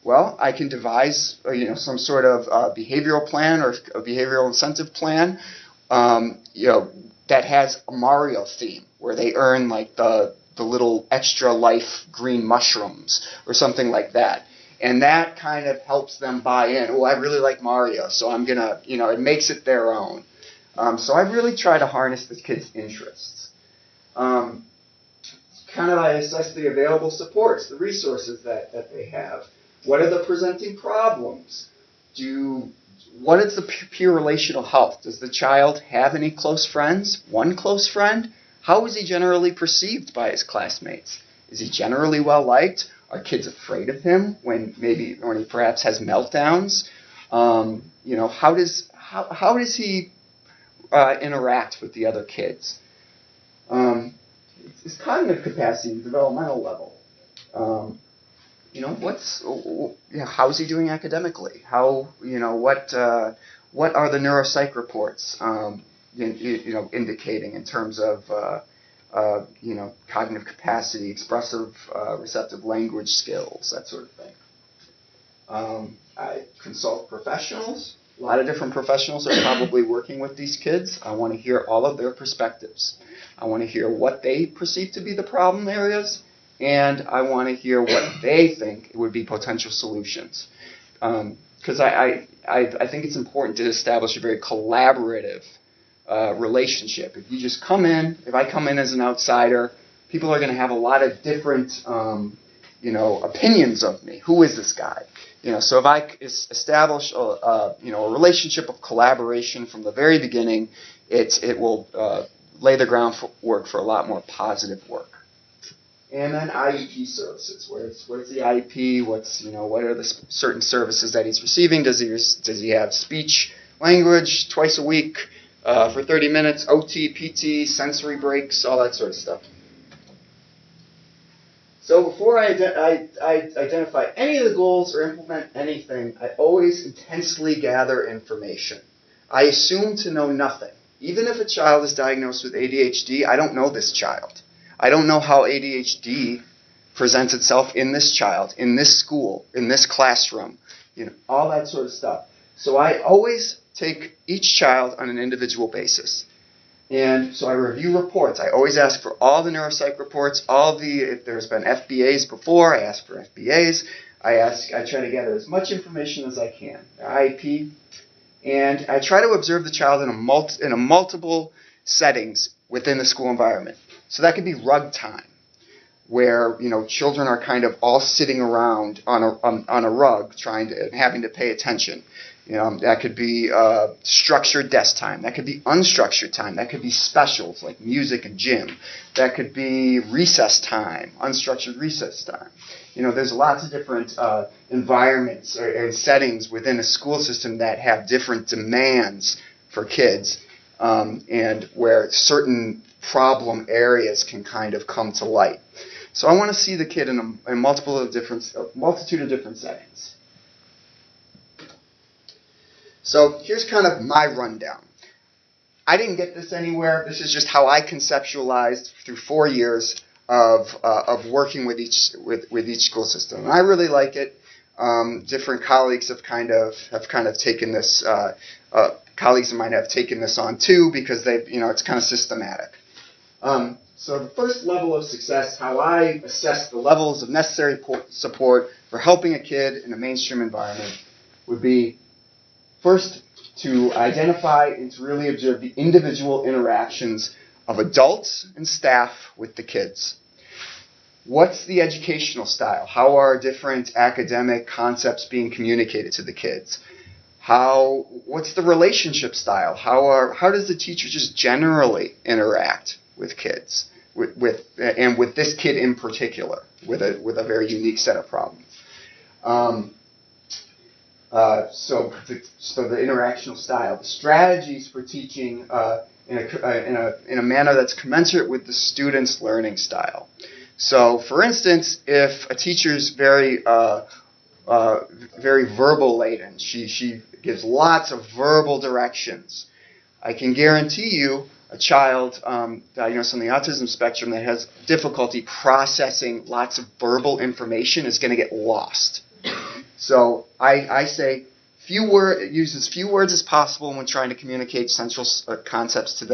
Well, I can devise some sort of behavioral plan or a behavioral incentive plan that has a Mario theme, where they earn like the little extra life green mushrooms or something like that. And that kind of helps them buy in. Oh, I really like Mario, so I'm going to, it makes it their own. So I really try to harness this kid's interests. I assess the available supports, the resources that they have. What are the presenting problems? What is the peer relational health? Does the child have any close friends? One close friend? How is he generally perceived by his classmates? Is he generally well liked? Are kids afraid of him when he perhaps has meltdowns? How does he interact with the other kids? His cognitive capacity, developmental level. How is he doing academically? What are the neuropsych reports indicating in terms of cognitive capacity, expressive, receptive language skills, that sort of thing. I consult professionals. A lot of different professionals are probably working with these kids. I want to hear all of their perspectives. I want to hear what they perceive to be the problem areas, and I want to hear what they think would be potential solutions. Because I think it's important to establish a very collaborative relationship. If you just come in, if I come in as an outsider, people are going to have a lot of different, opinions of me. Who is this guy? So if I establish a relationship of collaboration from the very beginning, it will lay the groundwork for a lot more positive work. And then IEP services. What's the IEP? What are the certain services that he's receiving? Does he have speech, language twice a week? For 30 minutes, OT, PT, sensory breaks, all that sort of stuff. So before I identify any of the goals or implement anything, I always intensely gather information. I assume to know nothing. Even if a child is diagnosed with ADHD, I don't know this child. I don't know how ADHD presents itself in this child, in this school, in this classroom, all that sort of stuff. So I always take each child on an individual basis. And so I review reports. I always ask for all the neuropsych reports, if there's been FBAs before, I ask for FBAs. I try to gather as much information as I can, the IEP. And I try to observe the child in a multiple settings within the school environment. So that could be rug time, where children are kind of all sitting around on a rug having to pay attention. That could be structured desk time. That could be unstructured time. That could be specials like music and gym. That could be recess time, unstructured recess time. There's lots of different environments and settings within a school system that have different demands for kids, and where certain problem areas can kind of come to light. So I want to see the kid in a multitude of different settings. So here's kind of my rundown. I didn't get this anywhere. This is just how I conceptualized through 4 years of working with each school system. And I really like it. Different colleagues have kind of taken this. Colleagues of mine have taken this on too, because it's kind of systematic. So the first level of success, how I assess the levels of necessary support for helping a kid in a mainstream environment, would be first to identify and to really observe the individual interactions of adults and staff with the kids. What's the educational style? How are different academic concepts being communicated to the kids? What's the relationship style? How does the teacher just generally interact with kids, with this kid in particular, with a very unique set of problems? So the interactional style, the strategies for teaching in a manner that's commensurate with the student's learning style. So, for instance, if a teacher's very verbal laden, she gives lots of verbal directions, I can guarantee you a child diagnosed on the autism spectrum that has difficulty processing lots of verbal information is going to get lost. So I say use as few words as possible when trying to communicate central concepts to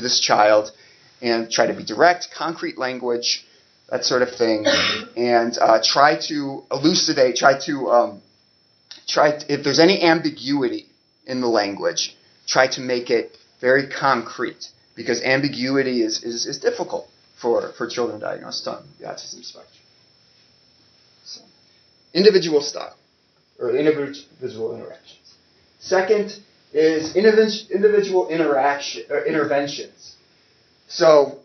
this child, and try to be direct, concrete language, that sort of thing, and try to elucidate, if there's any ambiguity in the language, try to make it very concrete, because ambiguity is difficult for children diagnosed on the autism spectrum. So, individual style, or individual interactions. Second is individual interventions. So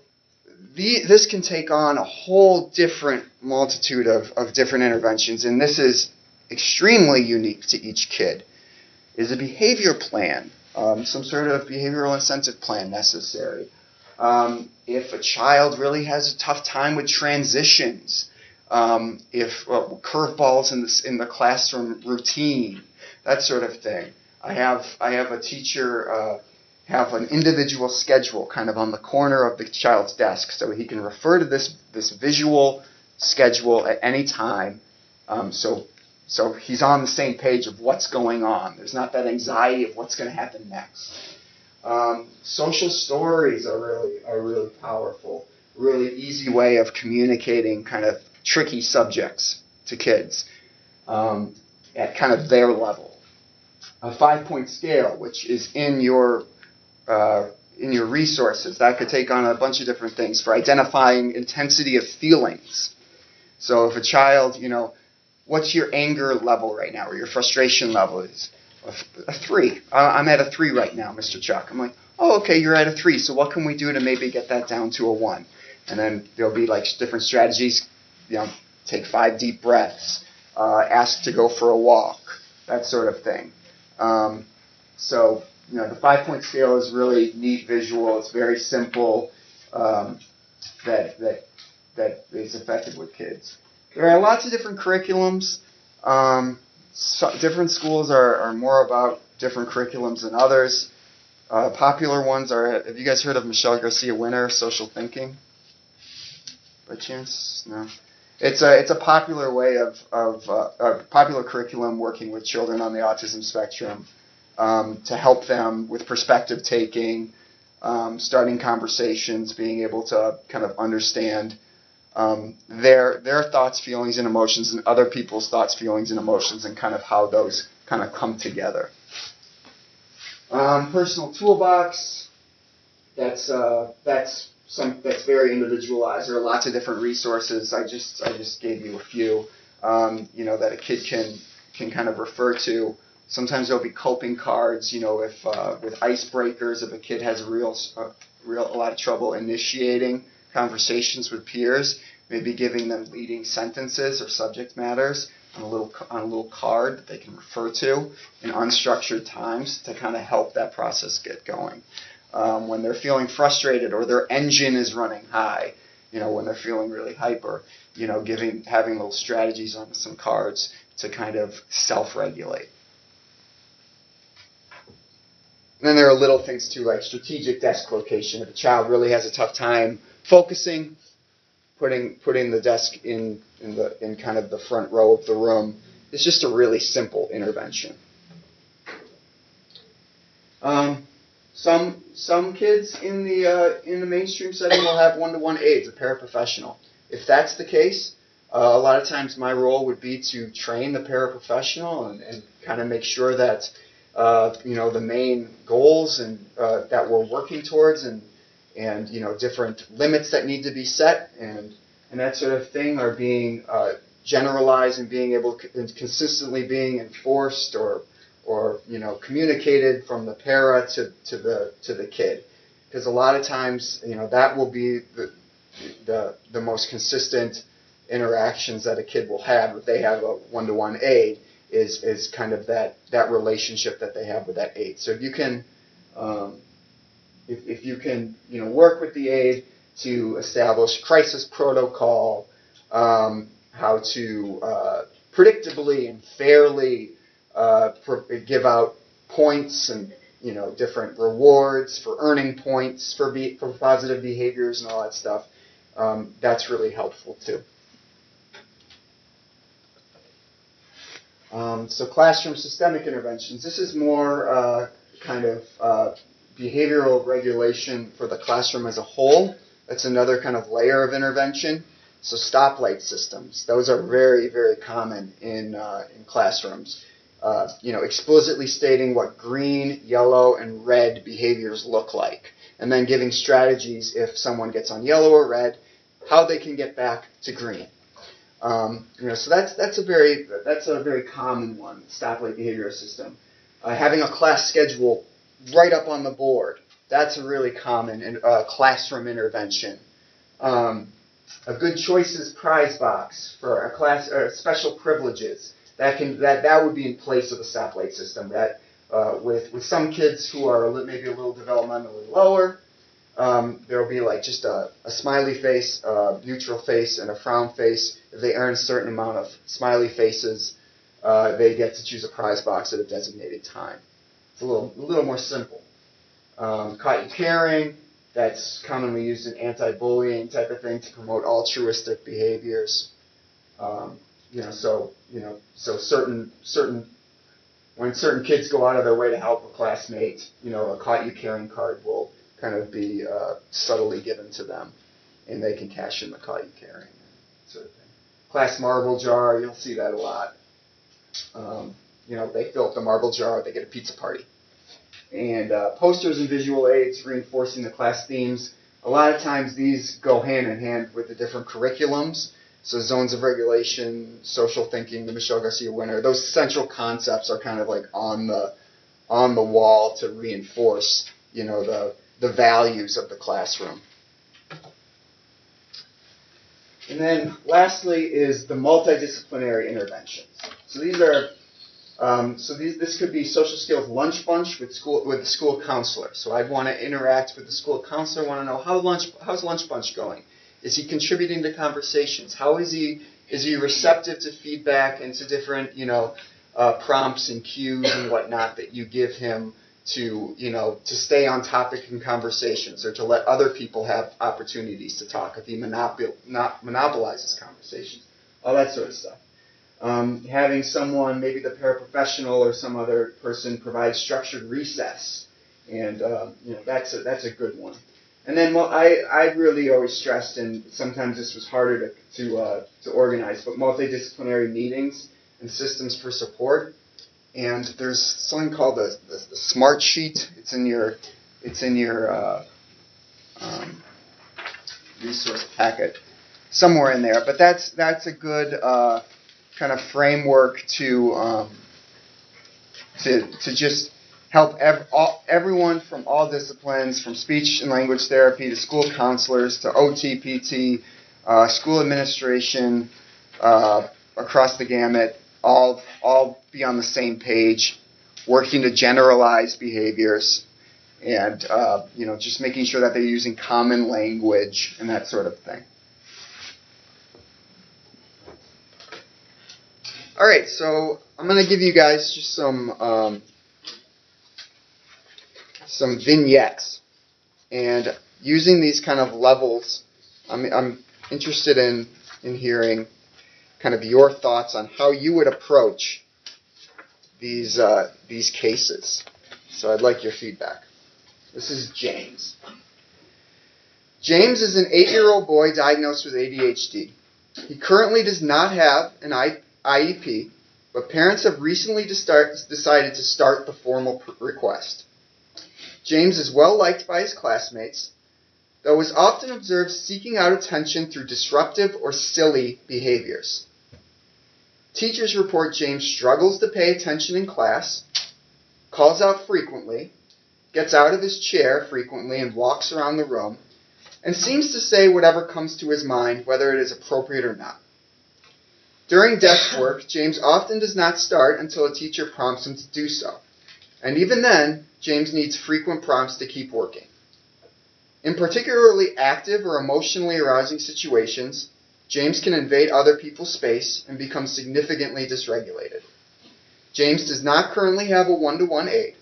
this can take on a whole different multitude of different interventions, and this is extremely unique to each kid. Is a behavior plan, some sort of behavioral incentive plan necessary? If a child really has a tough time with transitions, if curveballs in the classroom routine, that sort of thing. I have a teacher have an individual schedule kind of on the corner of the child's desk, so he can refer to this visual schedule at any time. So he's on the same page of what's going on. There's not that anxiety of what's going to happen next. Social stories are really powerful. Really easy way of communicating kind of tricky subjects to kids at kind of their level. A 5-point scale, which is in your resources, that could take on a bunch of different things for identifying intensity of feelings. So if a child, what's your anger level right now, or your frustration level is a 3. I'm at a 3 right now, Mr. Chuck. I'm like, oh, okay, you're at a 3. So what can we do to maybe get that down to a 1? And then there'll be like different strategies. Take 5 deep breaths, ask to go for a walk, that sort of thing. So the 5-point scale is really neat visual. It's very simple. That is effective with kids. There are lots of different curriculums. Different schools are more about different curriculums than others. Popular ones are, have you guys heard of Michelle Garcia Winner, Social Thinking? By chance? No. It's a popular way of popular curriculum working with children on the autism spectrum to help them with perspective taking, starting conversations, being able to kind of understand their thoughts, feelings, and emotions, and other people's thoughts, feelings, and emotions, and kind of how those kind of come together. Personal toolbox. That's very individualized. There are lots of different resources. I just gave you a few. That a kid can kind of refer to. Sometimes there'll be coping cards. If with icebreakers, if a kid has a lot of trouble initiating conversations with peers, maybe giving them leading sentences or subject matters on a little card that they can refer to in unstructured times to kind of help that process get going. When they're feeling frustrated or their engine is running high, when they're feeling really hyper, having little strategies on some cards to kind of self-regulate. And then there are little things too, like strategic desk location. If a child really has a tough time focusing, putting the desk in kind of the front row of the room is just a really simple intervention. Some kids in the mainstream setting will have one-to-one aides, a paraprofessional. If that's the case, a lot of times my role would be to train the paraprofessional and kind of make sure that the main goals and that we're working towards and different limits that need to be set and that sort of thing are being generalized and being able and consistently being enforced or communicated from the para to the kid, because a lot of times that will be the most consistent interactions that a kid will have if they have a one-to-one aide is kind of that relationship that they have with that aide. So if you can if you can work with the aide to establish crisis protocol, how to predictably and fairly give out points and different rewards for earning points for positive behaviors and all that stuff, that's really helpful too. So classroom systemic interventions. This is more kind of behavioral regulation for the classroom as a whole. That's another kind of layer of intervention. So stoplight systems. Those are very, very common in classrooms. Explicitly stating what green, yellow, and red behaviors look like, and then giving strategies if someone gets on yellow or red, how they can get back to green. So that's a very common one, stoplight behavior system. Having a class schedule right up on the board, that's a really common classroom intervention. A good choices prize box for a class or special privileges that would be in place of the stoplight system. That with some kids who are maybe a little developmentally lower, there will be like just a smiley face, a neutral face, and a frown face. If they earn a certain amount of smiley faces, they get to choose a prize box at a designated time. It's a little more simple. Caught you caring, that's commonly used in anti-bullying type of thing to promote altruistic behaviors. So certain when certain kids go out of their way to help a classmate, a caught you caring card will kind of be subtly given to them, and they can cash in the caught you caring sort of thing. Class marble jar, you'll see that a lot. They fill up the marble jar, they get a pizza party. And posters and visual aids reinforcing the class themes. A lot of times these go hand in hand with the different curriculums. So zones of regulation, social thinking, the Michelle Garcia winner, those central concepts are kind of like on the wall to reinforce, the values of the classroom. And then lastly is the multidisciplinary interventions. So these are this could be social skills lunch bunch with the school counselor. So I'd want to interact with the school counselor, want to know how's lunch bunch going? Is he contributing to conversations? How is he receptive to feedback and to different prompts and cues and whatnot that you give him to stay on topic in conversations or to let other people have opportunities to talk if he monopolizes conversations, all that sort of stuff. Having someone, maybe the paraprofessional or some other person, provide structured recess, and that's a good one. And then I really always stressed, and sometimes this was harder to organize, but multidisciplinary meetings and systems for support. And there's something called the SMART sheet. It's in your resource packet somewhere in there. But that's a good kind of framework to just help everyone from all disciplines, from speech and language therapy to school counselors to OT, PT, school administration, across the gamut, all be on the same page, working to generalize behaviors, and just making sure that they're using common language and that sort of thing. All right, so I'm going to give you guys just some vignettes, and using these kind of levels, I'm interested in hearing kind of your thoughts on how you would approach these cases. So I'd like your feedback. This is James. James is an 8-year-old boy diagnosed with ADHD. He currently does not have an IEP, but parents have recently decided to start the formal request. James is well liked by his classmates, though is often observed seeking out attention through disruptive or silly behaviors. Teachers report James struggles to pay attention in class, calls out frequently, gets out of his chair frequently and walks around the room, and seems to say whatever comes to his mind, whether it is appropriate or not. During desk work, James often does not start until a teacher prompts him to do so. And even then, James needs frequent prompts to keep working. In particularly active or emotionally arousing situations, James can invade other people's space and become significantly dysregulated. James does not currently have a one-to-one aide.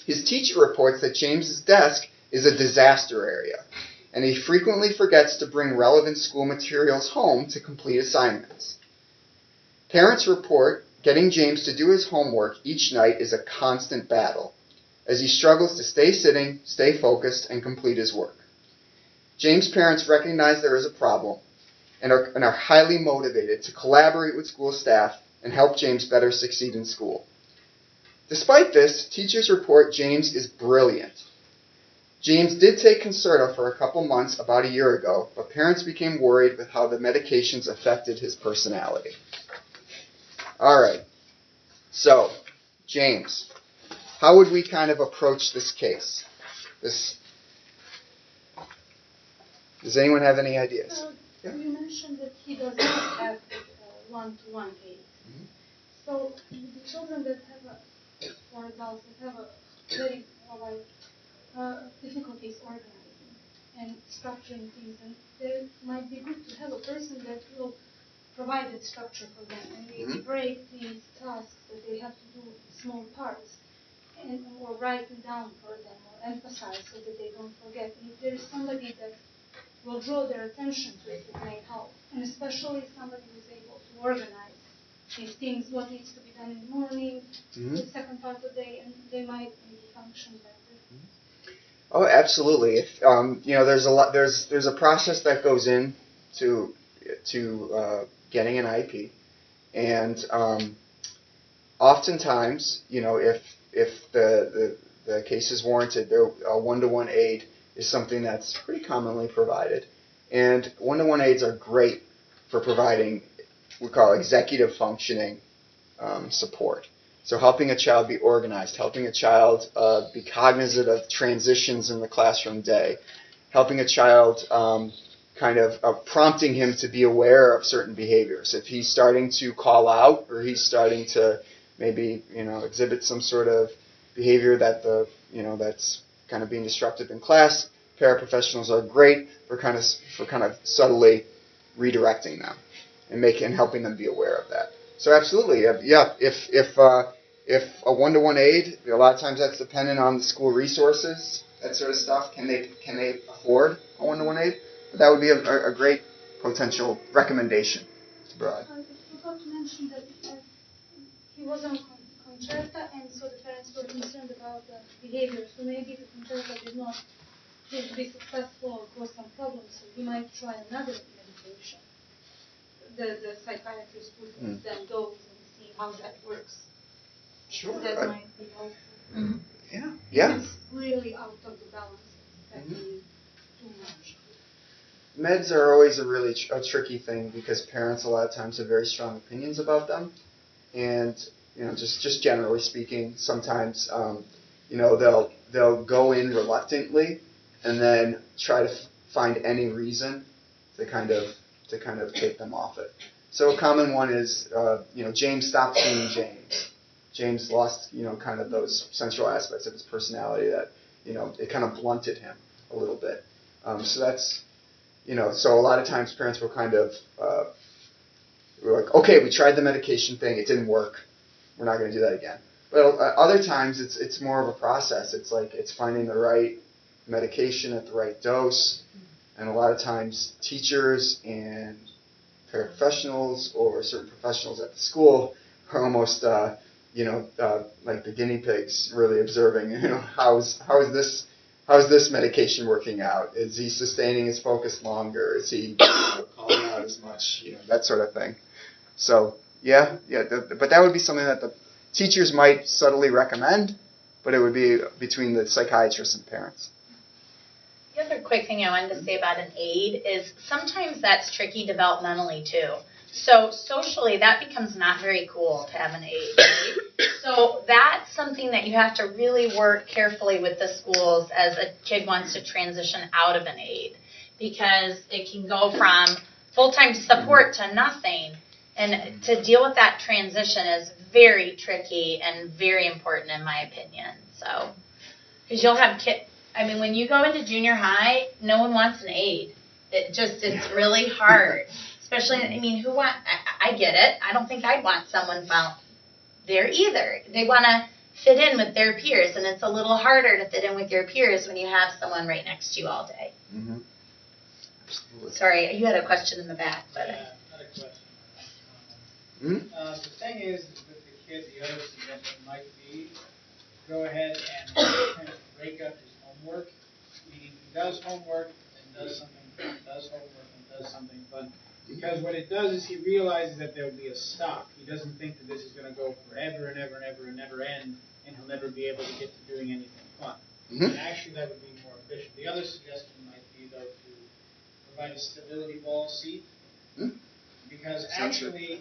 His teacher reports that James's desk is a disaster area, and he frequently forgets to bring relevant school materials home to complete assignments. Parents report getting James to do his homework each night is a constant battle, as he struggles to stay sitting, stay focused, and complete his work. James' parents recognize there is a problem and are highly motivated to collaborate with school staff and help James better succeed in school. Despite this, teachers report James is brilliant. James did take Concerta for a couple months about a year ago, but parents became worried with how the medications affected his personality. All right, so James, how would we kind of approach this case? Does anyone have any ideas? You mentioned that he does not have one-to-one aid. Mm-hmm. So the children that have or adults that have very difficulties organizing and structuring things, and it might be good to have a person that will provide that structure for them and maybe break these tasks that they have to do in small parts, or write them down for them or emphasize so that they don't forget. And if there is somebody that will draw their attention to it, it may help. And especially somebody who's able to organize these things, what needs to be done in the morning, the second part of the day, and they might maybe function better. Oh, absolutely. If there's a process that goes in to getting an IEP, and oftentimes, if the case is warranted, a one-to-one aid is something that's pretty commonly provided, and one-to-one aids are great for providing we call executive functioning support. So helping a child be organized, helping a child be cognizant of transitions in the classroom day, helping a child prompting him to be aware of certain behaviors. If he's starting to call out or he's starting to maybe exhibit some sort of behavior that that's kind of being disruptive in class, paraprofessionals are great for kind of subtly redirecting them and helping them be aware of that. So absolutely, yeah. If a one-to-one aid, a lot of times that's dependent on the school resources, that sort of stuff. Can they afford a one-to-one aid? But that would be a great potential recommendation to provide. I forgot to mention that he was on Concerta, and so the parents were concerned about the behavior. So maybe the Concerta did not prove to be successful or cause some problems, so he might try another medication. The psychiatrist would then dose and see how that works. Sure. That might be helpful. Mm-hmm. Yeah. It's really out of the balance. It's affecting too much. Meds are always a really tricky thing because parents a lot of times have very strong opinions about them, and just generally speaking, sometimes they'll go in reluctantly and then try to find any reason to kind of take them off it. So a common one is James stopped being James. James lost kind of those central aspects of his personality that it kind of blunted him a little bit. So that's so a lot of times parents will kind of we're like, okay, we tried the medication thing, it didn't work, we're not going to do that again. But other times it's more of a process. It's like it's finding the right medication at the right dose, and a lot of times teachers and paraprofessionals or certain professionals at the school are almost like the guinea pigs, really observing how is this how's this medication working out? Is he sustaining his focus longer? Is he calling out as much? That sort of thing. So but that would be something that the teachers might subtly recommend, but it would be between the psychiatrists and parents. The other quick thing I wanted to say about an aid is sometimes that's tricky developmentally too. So socially, that becomes not very cool to have an aid, right? So that's something that you have to really work carefully with the schools as a kid wants to transition out of an aid, because it can go from full-time support to nothing. And to deal with that transition is very tricky and very important in my opinion. So, because you'll have kids, I mean, when you go into junior high, no one wants an aid. It's really hard. Especially, I mean, I get it. I don't think I'd want someone found there either. They want to fit in with their peers, and it's a little harder to fit in with your peers when you have someone right next to you all day. Mm-hmm. Absolutely. Sorry, you had a question in the back. But Yeah, not a question. Mm-hmm. The thing is with the kid, the other suggestion might be go ahead and kind of break up his homework, meaning he does homework and does something fun, does homework and does something fun. Because what it does is he realizes that there will be a stop. He doesn't think that this is going to go forever and ever and ever and never end, and he'll never be able to get to doing anything fun. Mm-hmm. And actually, that would be more efficient. The other suggestion might be, though, to provide a stability ball seat, because actually,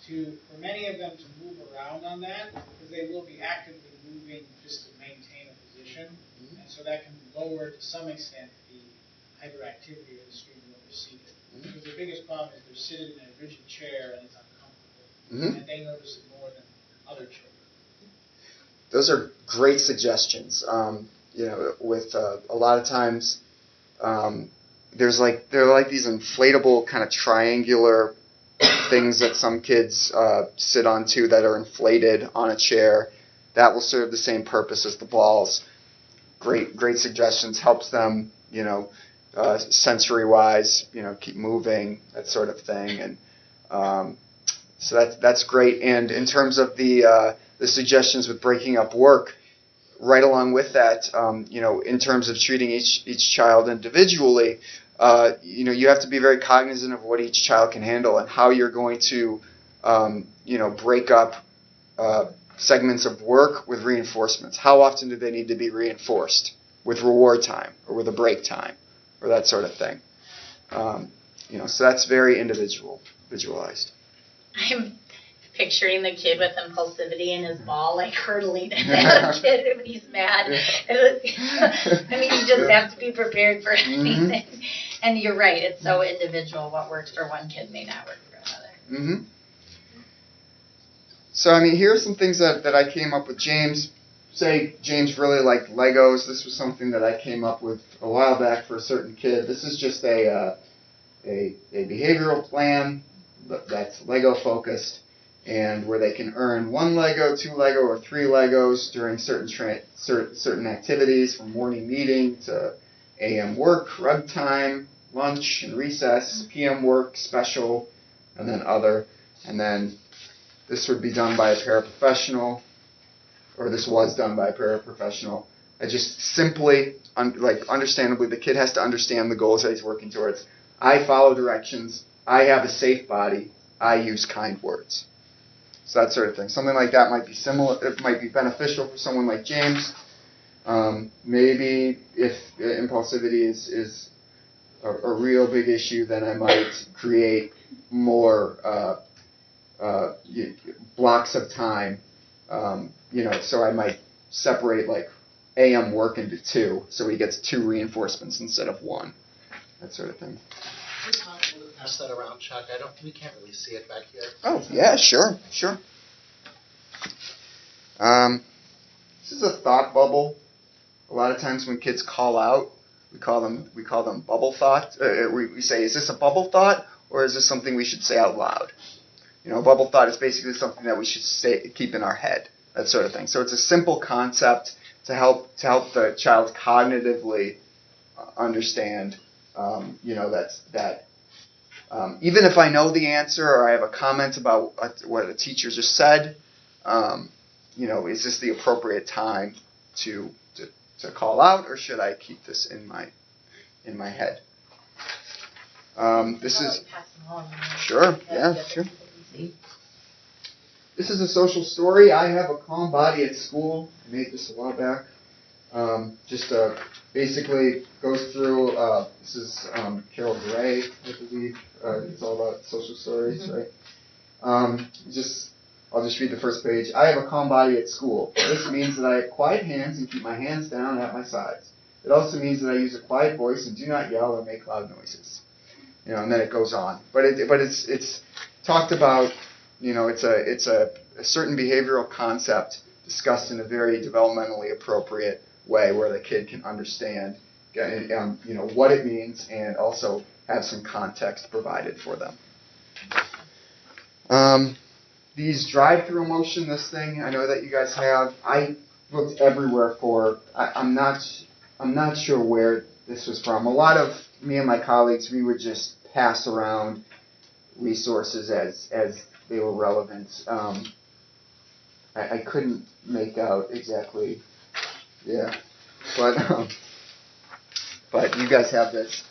for many of them to move around on that, because they will be actively moving just to maintain a position, and so that can lower to some extent the hyperactivity of the student when they're seated. Because the biggest problem is they're sitting in a rigid chair and it's uncomfortable, and they notice it more than other children. Those are great suggestions. With a lot of times, there are like these inflatable kind of triangular things that some kids sit onto that are inflated on a chair. That will serve the same purpose as the balls. Great suggestions. Helps them, sensory-wise, keep moving, that sort of thing. And so that's great. And in terms of the suggestions with breaking up work, right along with that, in terms of treating each child individually, you have to be very cognizant of what each child can handle and how you're going to, break up segments of work with reinforcements. How often do they need to be reinforced with reward time or with a break time or that sort of thing? So that's very individualized. I'm picturing the kid with impulsivity and his ball like hurtling at that kid when he's mad. I mean, you just have to be prepared for anything. And you're right, it's so individual. What works for one kid may not work for another. Mm-hmm. So, I mean, here are some things that I came up with. James really liked Legos. This was something that I came up with a while back for a certain kid. This is just a behavioral plan that's Lego focused, and where they can earn 1 Lego, 2 Lego, or 3 Legos during certain activities, from morning meeting to AM work, rug time, lunch and recess, PM work, special, and then other. And then this would be done by a paraprofessional, or this was done by a paraprofessional. I just simply, understandably, the kid has to understand the goals that he's working towards. I follow directions. I have a safe body. I use kind words. So that sort of thing. Something like that might be similar. It might be beneficial for someone like James. Maybe if impulsivity is a real big issue, then I might create more blocks of time. So I might separate like AM work into 2, so he gets 2 reinforcements instead of 1. That sort of thing. Is it possible to pass that around, Chuck? We can't really see it back here. Oh, yeah, sure. This is a thought bubble. A lot of times when kids call out, we call them bubble thoughts. We say, is this a bubble thought, or is this something we should say out loud? A bubble thought is basically something that we should keep in our head, that sort of thing. So it's a simple concept to help the child cognitively understand. Even if I know the answer or I have a comment about what a teacher just said, is this the appropriate time to to call out, or should I keep this in my head? This is sure. This is a social story. I have a calm body at school. I made this a while back. Basically goes through. This is Carol Gray, I believe. It's all about social stories, right? I'll just read the first page. I have a calm body at school. This means that I have quiet hands and keep my hands down at my sides. It also means that I use a quiet voice and do not yell or make loud noises. And then it goes on. But it's talked about. It's a certain behavioral concept discussed in a very developmentally appropriate way where the kid can understand, what it means and also have some context provided for them. These drive-through emotion, this thing I know that you guys have, I looked everywhere for. I'm not sure where this was from. A lot of me and my colleagues, we would just pass around resources as they were relevant. I couldn't make out exactly, but you guys have this.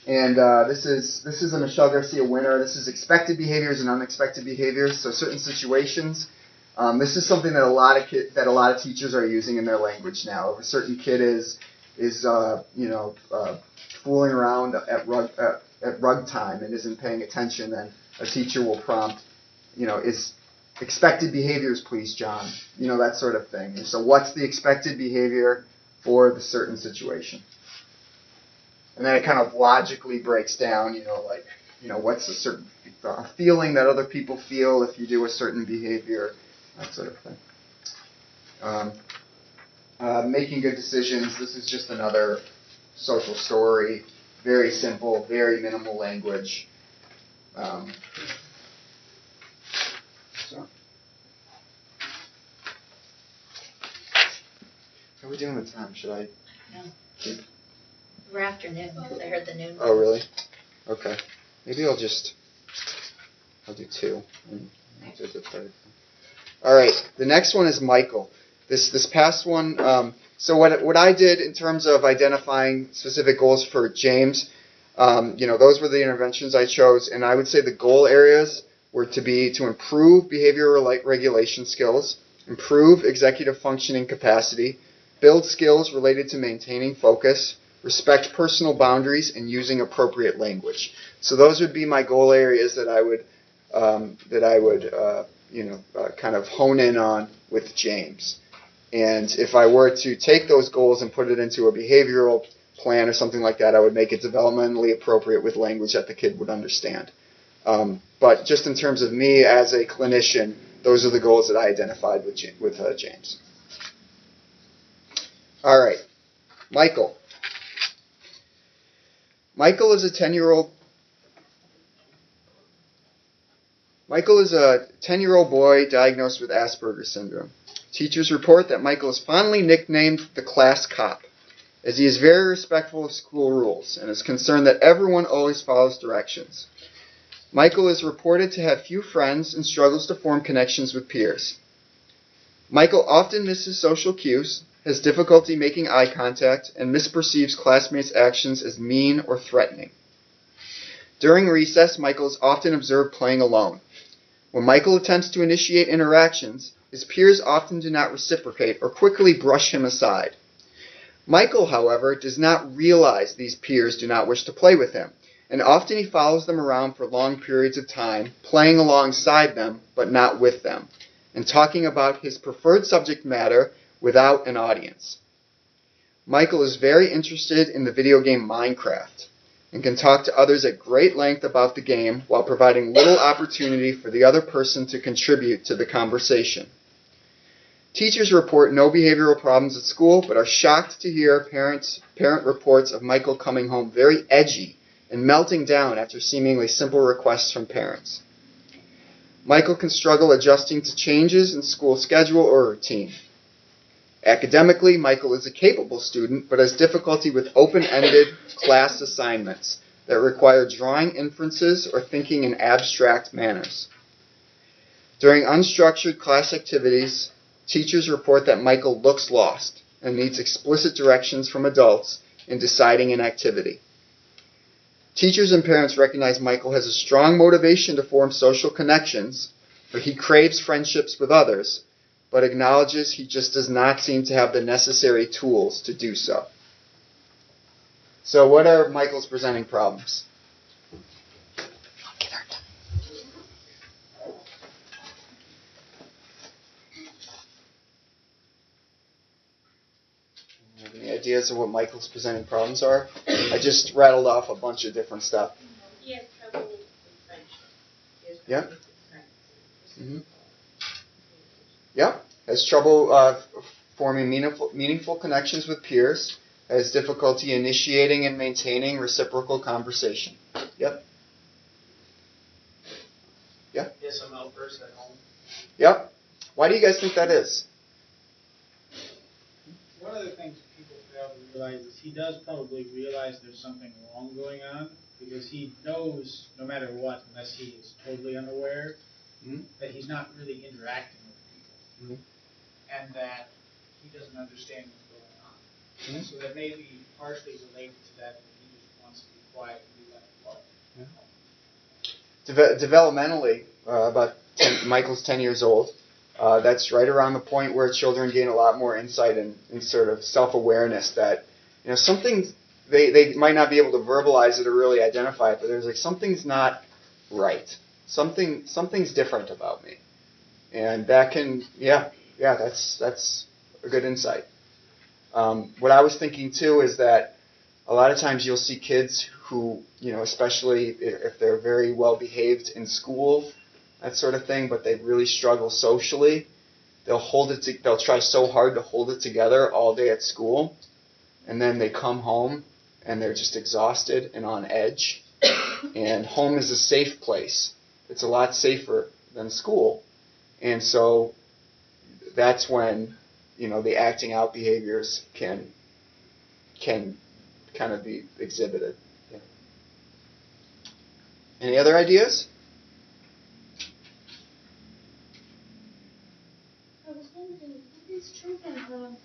And this is a Michelle Garcia winner. This is expected behaviors and unexpected behaviors. So certain situations. This is something that a lot of teachers are using in their language now. If a certain kid is fooling around at rug time and isn't paying attention, then a teacher will prompt, is expected behaviors, please, John. That sort of thing. And so what's the expected behavior for the certain situation? And then it kind of logically breaks down, what's a certain feeling that other people feel if you do a certain behavior, that sort of thing. Making good decisions. This is just another social story. Very simple, very minimal language. How are we doing with time? Should I keep? We're afternoon because I heard the noon. Oh, really? Okay. Maybe I'll do two. All right. The next one is Michael. This past one. So what I did in terms of identifying specific goals for James, those were the interventions I chose, and I would say the goal areas were to improve behavioral regulation skills, improve executive functioning capacity, build skills related to maintaining focus, respect personal boundaries, and using appropriate language. So those would be my goal areas that I would kind of hone in on with James. And if I were to take those goals and put it into a behavioral plan or something like that, I would make it developmentally appropriate with language that the kid would understand. But just in terms of me as a clinician, those are the goals that I identified with James. All right, Michael. Michael is a 10-year-old boy diagnosed with Asperger's syndrome. Teachers report that Michael is fondly nicknamed the class cop, as he is very respectful of school rules and is concerned that everyone always follows directions. Michael is reported to have few friends and struggles to form connections with peers. Michael often misses social cues, has difficulty making eye contact, and misperceives classmates' actions as mean or threatening. During recess, Michael is often observed playing alone. When Michael attempts to initiate interactions, his peers often do not reciprocate or quickly brush him aside. Michael, however, does not realize these peers do not wish to play with him, and often he follows them around for long periods of time, playing alongside them, but not with them, and talking about his preferred subject matter without an audience. Michael is very interested in the video game Minecraft and can talk to others at great length about the game while providing little opportunity for the other person to contribute to the conversation. Teachers report no behavioral problems at school, but are shocked to hear parent reports of Michael coming home very edgy and melting down after seemingly simple requests from parents. Michael can struggle adjusting to changes in school schedule or routine. Academically, Michael is a capable student, but has difficulty with open-ended class assignments that require drawing inferences or thinking in abstract manners. During unstructured class activities, teachers report that Michael looks lost, and needs explicit directions from adults in deciding an activity. Teachers and parents recognize Michael has a strong motivation to form social connections, for he craves friendships with others, but acknowledges he just does not seem to have the necessary tools to do so. So what are Michael's presenting problems? Any ideas of what Michael's presenting problems are? I just rattled off a bunch of different stuff. He has trouble with friendship. Yeah. Mm-hmm. Yeah. Has trouble forming meaningful connections with peers. Has difficulty initiating and maintaining reciprocal conversation. Yep. Yeah. He has some outbursts at home. Yep. Why do you guys think that is? One of the things people fail to realize is he does probably realize there's something wrong going on, because he knows, no matter what, unless he is totally unaware, that he's not really interacting with people, and that he doesn't understand what's going on. So that may be partially related to that, and he just wants to be quiet and be let it flow. Developmentally, Michael's 10 years old. That's right around the point where children gain a lot more insight and sort of self-awareness that, something, they might not be able to verbalize it or really identify it, but there's like, something's not right. Something's different about me. And that can, that's a good insight. What I was thinking too is that a lot of times you'll see kids who, especially if they're very well behaved in school, that sort of thing, but they really struggle socially, they'll try so hard to hold it together all day at school, and then they come home and they're just exhausted and on edge. And home is a safe place. It's a lot safer than school. And so that's when, the acting out behaviors can kind of be exhibited. Yeah. Any other ideas? I was wondering, do these children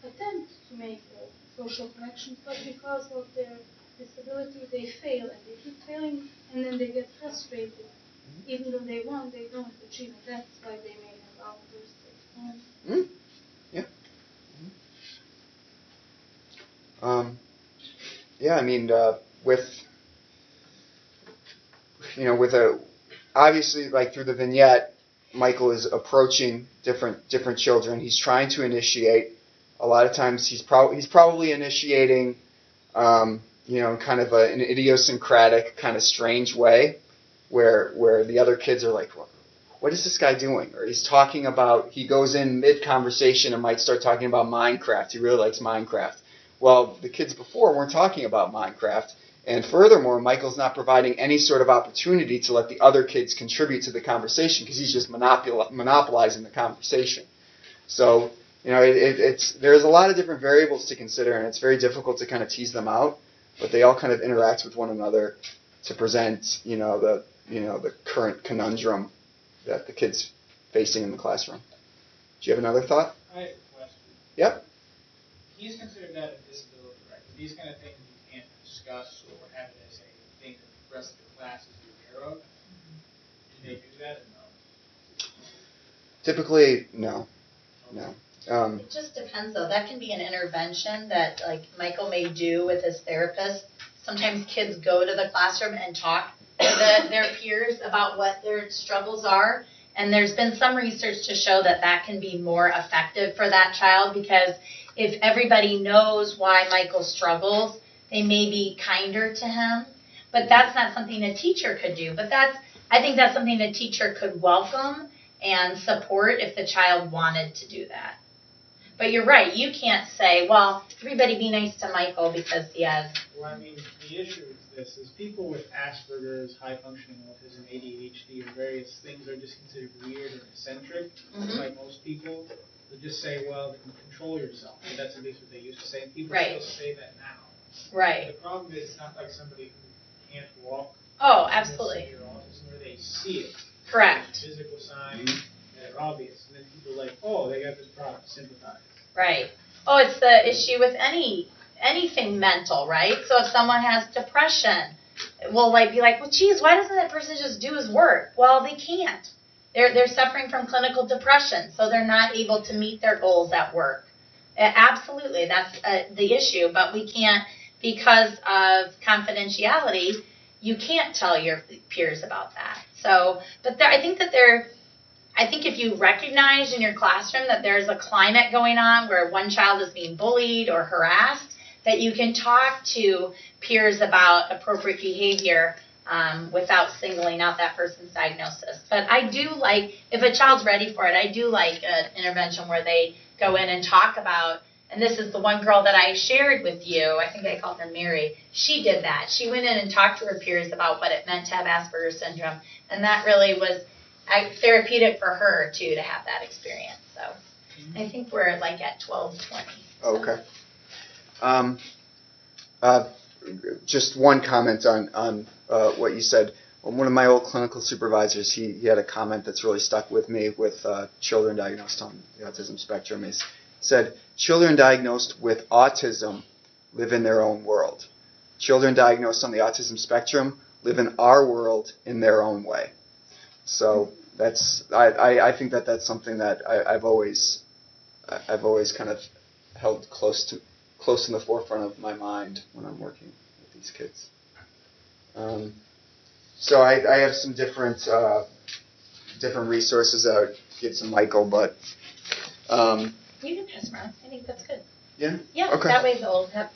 attempt to make social connections, but because of their disability, they fail, and they keep failing, and then they get frustrated. Even though they want, they don't achieve it. That's why they may have outbursts at home. Yeah. Obviously, like through the vignette, Michael is approaching different children. He's trying to initiate. A lot of times, he's probably initiating, kind of an idiosyncratic, kind of strange way, where the other kids are like, what is this guy doing? Or he goes in mid-conversation and might start talking about Minecraft. He really likes Minecraft. Well, the kids before weren't talking about Minecraft. And furthermore, Michael's not providing any sort of opportunity to let the other kids contribute to the conversation because he's just monopolizing the conversation. So, there's a lot of different variables to consider, and it's very difficult to kind of tease them out. But they all kind of interact with one another to present, the current conundrum that the kid's facing in the classroom. Do you have another thought? I have a question. Yep. He's considered that a disability, right? These kind of things you can't discuss or have it as a thing that the rest of the class is aware of. Do they do that or no? Typically, no. It just depends, though. That can be an intervention that, like, Michael may do with his therapist. Sometimes kids go to the classroom and talk to their peers about what their struggles are. And there's been some research to show that can be more effective for that child, because if everybody knows why Michael struggles, they may be kinder to him. But that's not something a teacher could do. But I think that's something a teacher could welcome and support if the child wanted to do that. But you're right, you can't say, well, everybody be nice to Michael because he has... Well, the issue is this, is people with Asperger's, high-functioning autism, ADHD, and various things are just considered weird or eccentric, like most people. They just say, well, control yourself. And that's at least what they used to say. People still say that now. Right. The problem is it's not like somebody who can't walk. Oh, absolutely. Severe autism, where they see it. Correct. Physical signs that are obvious. And then people are like, oh, they got this problem, sympathize. Right. oh, it's the issue with anything mental, right? So if someone has depression, we'll be like, well, geez, why doesn't that person just do his work? Well, they can't. They're suffering from clinical depression, so they're not able to meet their goals at work. Absolutely, that's the issue, but we can't, because of confidentiality, you can't tell your peers about that. So, but I think if you recognize in your classroom that there's a climate going on where one child is being bullied or harassed, that you can talk to peers about appropriate behavior without singling out that person's diagnosis. But I do like, if a child's ready for it, I do like an intervention where they go in and talk about, and this is the one girl that I shared with you, I think I called her Mary. She did that. She went in and talked to her peers about what it meant to have Asperger's syndrome, and that really was therapeutic for her, too, to have that experience. So I think we're at 12:20. Okay. Just one comment on what you said. One of my old clinical supervisors, he had a comment that's really stuck with me with children diagnosed on the autism spectrum. He said, children diagnosed with autism live in their own world. Children diagnosed on the autism spectrum live in our world in their own way. So I think that's something that I've always kind of held close in the forefront of my mind when I'm working with these kids. So I have some different resources that I would give to Michael, but you can pass them around. I think that's good. Yeah. Yeah. Okay. That way they'll have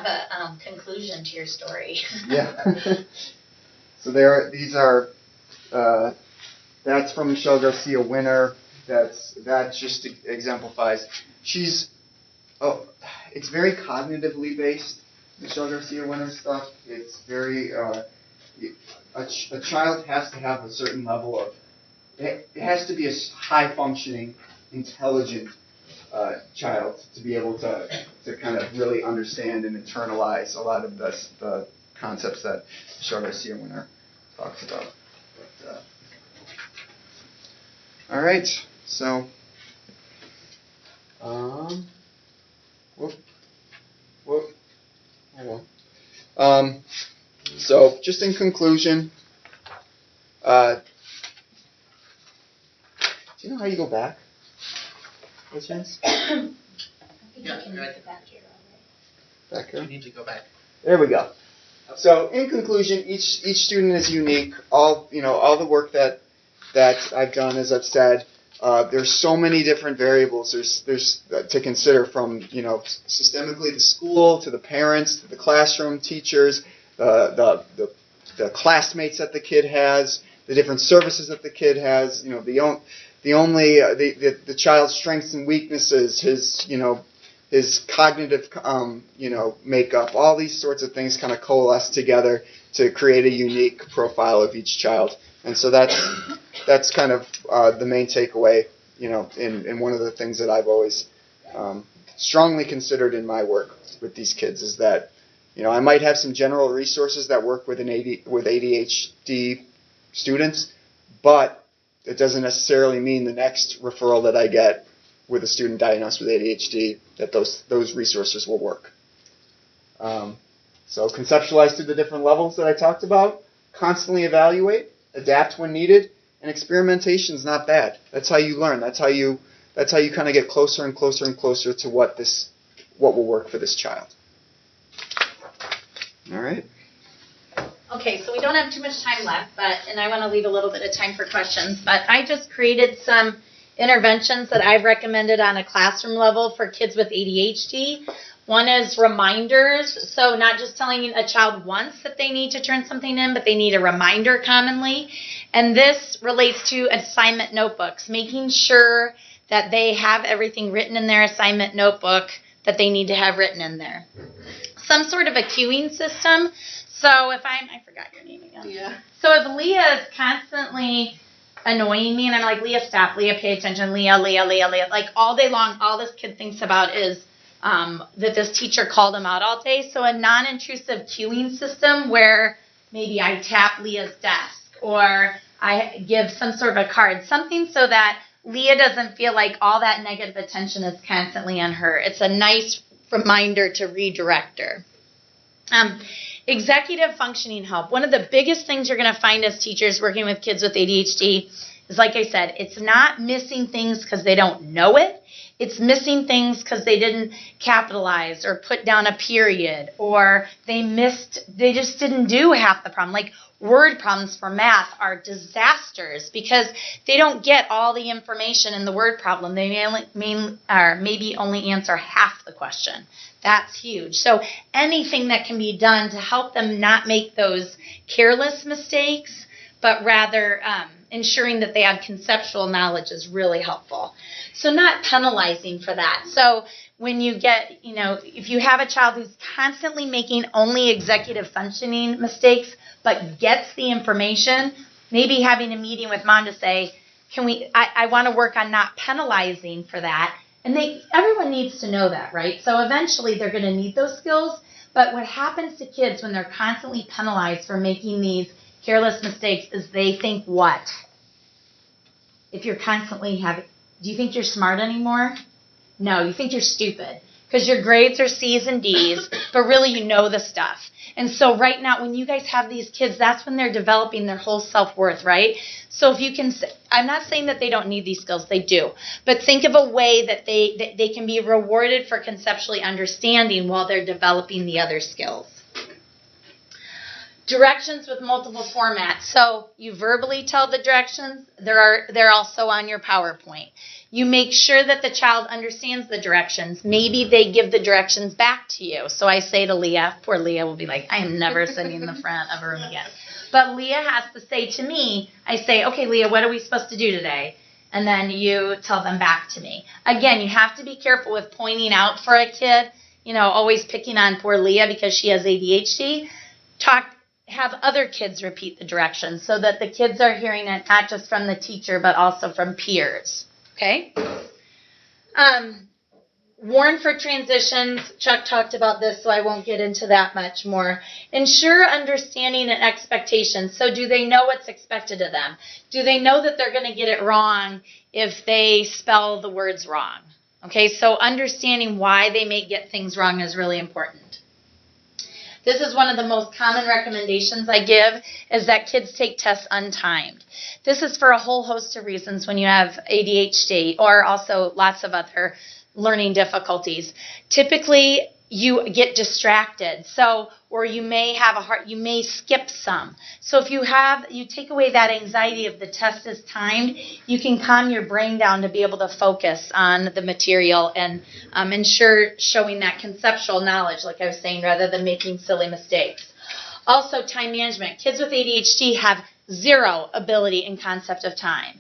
a conclusion to your story. Yeah. So these are. That's from Michelle Garcia Winner. That just exemplifies. It's very cognitively based. Michelle Garcia Winner stuff. It's very. A child has to have a certain level of. It has to be a high functioning, intelligent child to be able to kind of really understand and internalize a lot of the concepts that Michelle Garcia Winner talks about. But, all right, so so just in conclusion, do you know how you go back? By chance? Yeah, right. Back here. You need to go back. There we go. So in conclusion, each student is unique. All the work that I've done, as I've said, there's so many different variables. There's to consider, from systemically the school to the parents to the classroom teachers, the classmates that the kid has, the different services that the kid has. The child's strengths and weaknesses, his cognitive, makeup, all these sorts of things kind of coalesce together to create a unique profile of each child. And so that's kind of the main takeaway, in one of the things that I've always strongly considered in my work with these kids is that, I might have some general resources that work with ADHD students, but it doesn't necessarily mean the next referral that I get with a student diagnosed with ADHD that those resources will work. So conceptualize through the different levels that I talked about, constantly evaluate, adapt when needed, and experimentation is not bad. That's how you learn. That's how you kind of get closer and closer and closer to what will work for this child. All right. Okay, so we don't have too much time left, and I want to leave a little bit of time for questions, but I just created some interventions that I've recommended on a classroom level for kids with ADHD. One is reminders, so not just telling a child once that they need to turn something in, but they need a reminder commonly. And this relates to assignment notebooks, making sure that they have everything written in their assignment notebook that they need to have written in there. Some sort of a cueing system. So I forgot your name again. Yeah. So if Leah is constantly annoying me and I'm like, Leah, stop, Leah, pay attention, Leah, like all day long, all this kid thinks about is that this teacher called him out all day. So a non-intrusive cueing system where maybe I tap Leah's desk or I give some sort of a card, something so that Leah doesn't feel like all that negative attention is constantly on her. It's a nice reminder to redirect her. Executive functioning help. One of the biggest things you're going to find as teachers working with kids with ADHD is, like I said, it's not missing things because they don't know it. It's missing things because they didn't capitalize or put down a period, or they just didn't do half the problem. Like word problems for math are disasters because they don't get all the information in the word problem. They maybe only answer half the question. That's huge. So anything that can be done to help them not make those careless mistakes, but rather ensuring that they have conceptual knowledge is really helpful. So not penalizing for that. So when you get, if you have a child who's constantly making only executive functioning mistakes, but gets the information, maybe having a meeting with mom to say, I want to work on not penalizing for that. And everyone needs to know that, right? So eventually they're going to need those skills. But what happens to kids when they're constantly penalized for making these careless mistakes is they think what? If you're constantly do you think you're smart anymore? No, you think you're stupid. Because your grades are C's and D's, but really you know the stuff. And so right now, when you guys have these kids, that's when they're developing their whole self-worth, right? So if you can, I'm not saying that they don't need these skills, they do. But think of a way that they can be rewarded for conceptually understanding while they're developing the other skills. Directions with multiple formats. So you verbally tell the directions. They're also on your PowerPoint. You make sure that the child understands the directions. Maybe they give the directions back to you. So I say to Leah, poor Leah will be like, I am never sitting in the front of a room again. But Leah has to say to me, I say, okay, Leah, what are we supposed to do today? And then you tell them back to me. Again, you have to be careful with pointing out for a kid, always picking on poor Leah because she has ADHD. Have other kids repeat the directions so that the kids are hearing it not just from the teacher but also from peers. Okay? Warn for transitions. Chuck talked about this, so I won't get into that much more. Ensure understanding and expectations. So do they know what's expected of them? Do they know that they're going to get it wrong if they spell the words wrong? Okay, so understanding why they may get things wrong is really important. This is one of the most common recommendations I give, is that kids take tests untimed. This is for a whole host of reasons when you have ADHD or also lots of other learning difficulties. Typically, you get distracted. Or you may you may skip some. So if you take away that anxiety of the test is timed, you can calm your brain down to be able to focus on the material and ensure showing that conceptual knowledge, like I was saying, rather than making silly mistakes. Also, time management. Kids with ADHD have zero ability in concept of time.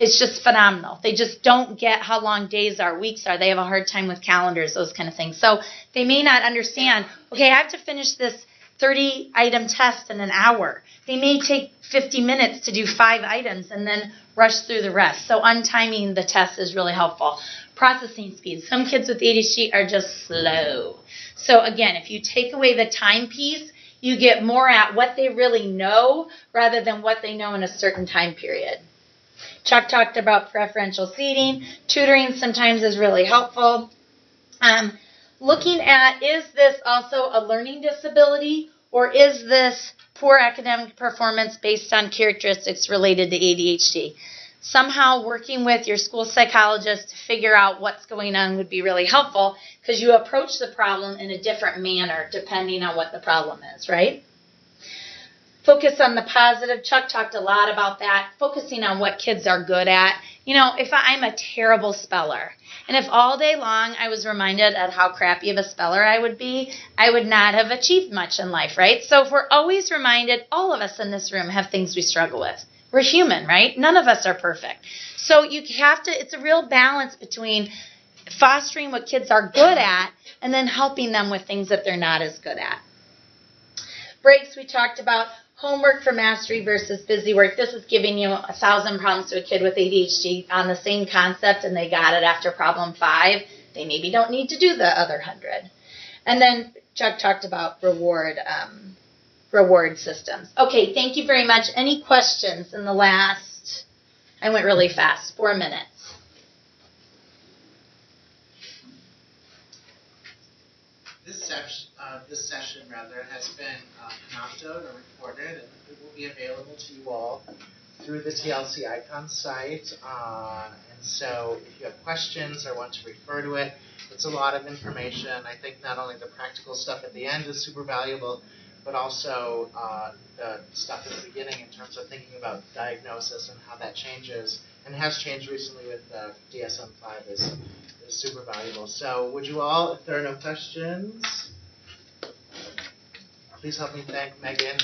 It's just phenomenal. They just don't get how long days are, weeks are. They have a hard time with calendars, those kind of things. So they may not understand, okay, I have to finish this 30-item test in an hour. They may take 50 minutes to do 5 items and then rush through the rest. So untiming the test is really helpful. Processing speed. Some kids with ADHD are just slow. So again, if you take away the time piece, you get more at what they really know rather than what they know in a certain time period. Chuck talked about preferential seating. Tutoring sometimes is really helpful. Looking at, is this also a learning disability, or is this poor academic performance based on characteristics related to ADHD? Somehow working with your school psychologist to figure out what's going on would be really helpful, because you approach the problem in a different manner depending on what the problem is, right? Focus on the positive. Chuck talked a lot about that, focusing on what kids are good at. If I'm a terrible speller, and if all day long I was reminded at how crappy of a speller I would be, I would not have achieved much in life, right? So if we're always reminded, all of us in this room have things we struggle with. We're human, right? None of us are perfect. So it's a real balance between fostering what kids are good at and then helping them with things that they're not as good at. Breaks, we talked about. Homework for mastery versus busy work. This is giving you 1,000 problems to a kid with ADHD on the same concept and they got it after problem 5. They maybe don't need to do the other 100. And then Chuck talked about reward systems. Okay, thank you very much. Any questions in the last, I went really fast, 4 minutes. This session has been announced or recorded, and it will be available to you all through the TLC Icon site. And so if you have questions or want to refer to it, it's a lot of information. I think not only the practical stuff at the end is super valuable, but also the stuff at the beginning in terms of thinking about diagnosis and how that changes, and has changed recently with DSM-5 is super valuable. So would you all, if there are no questions, please help me thank Megan.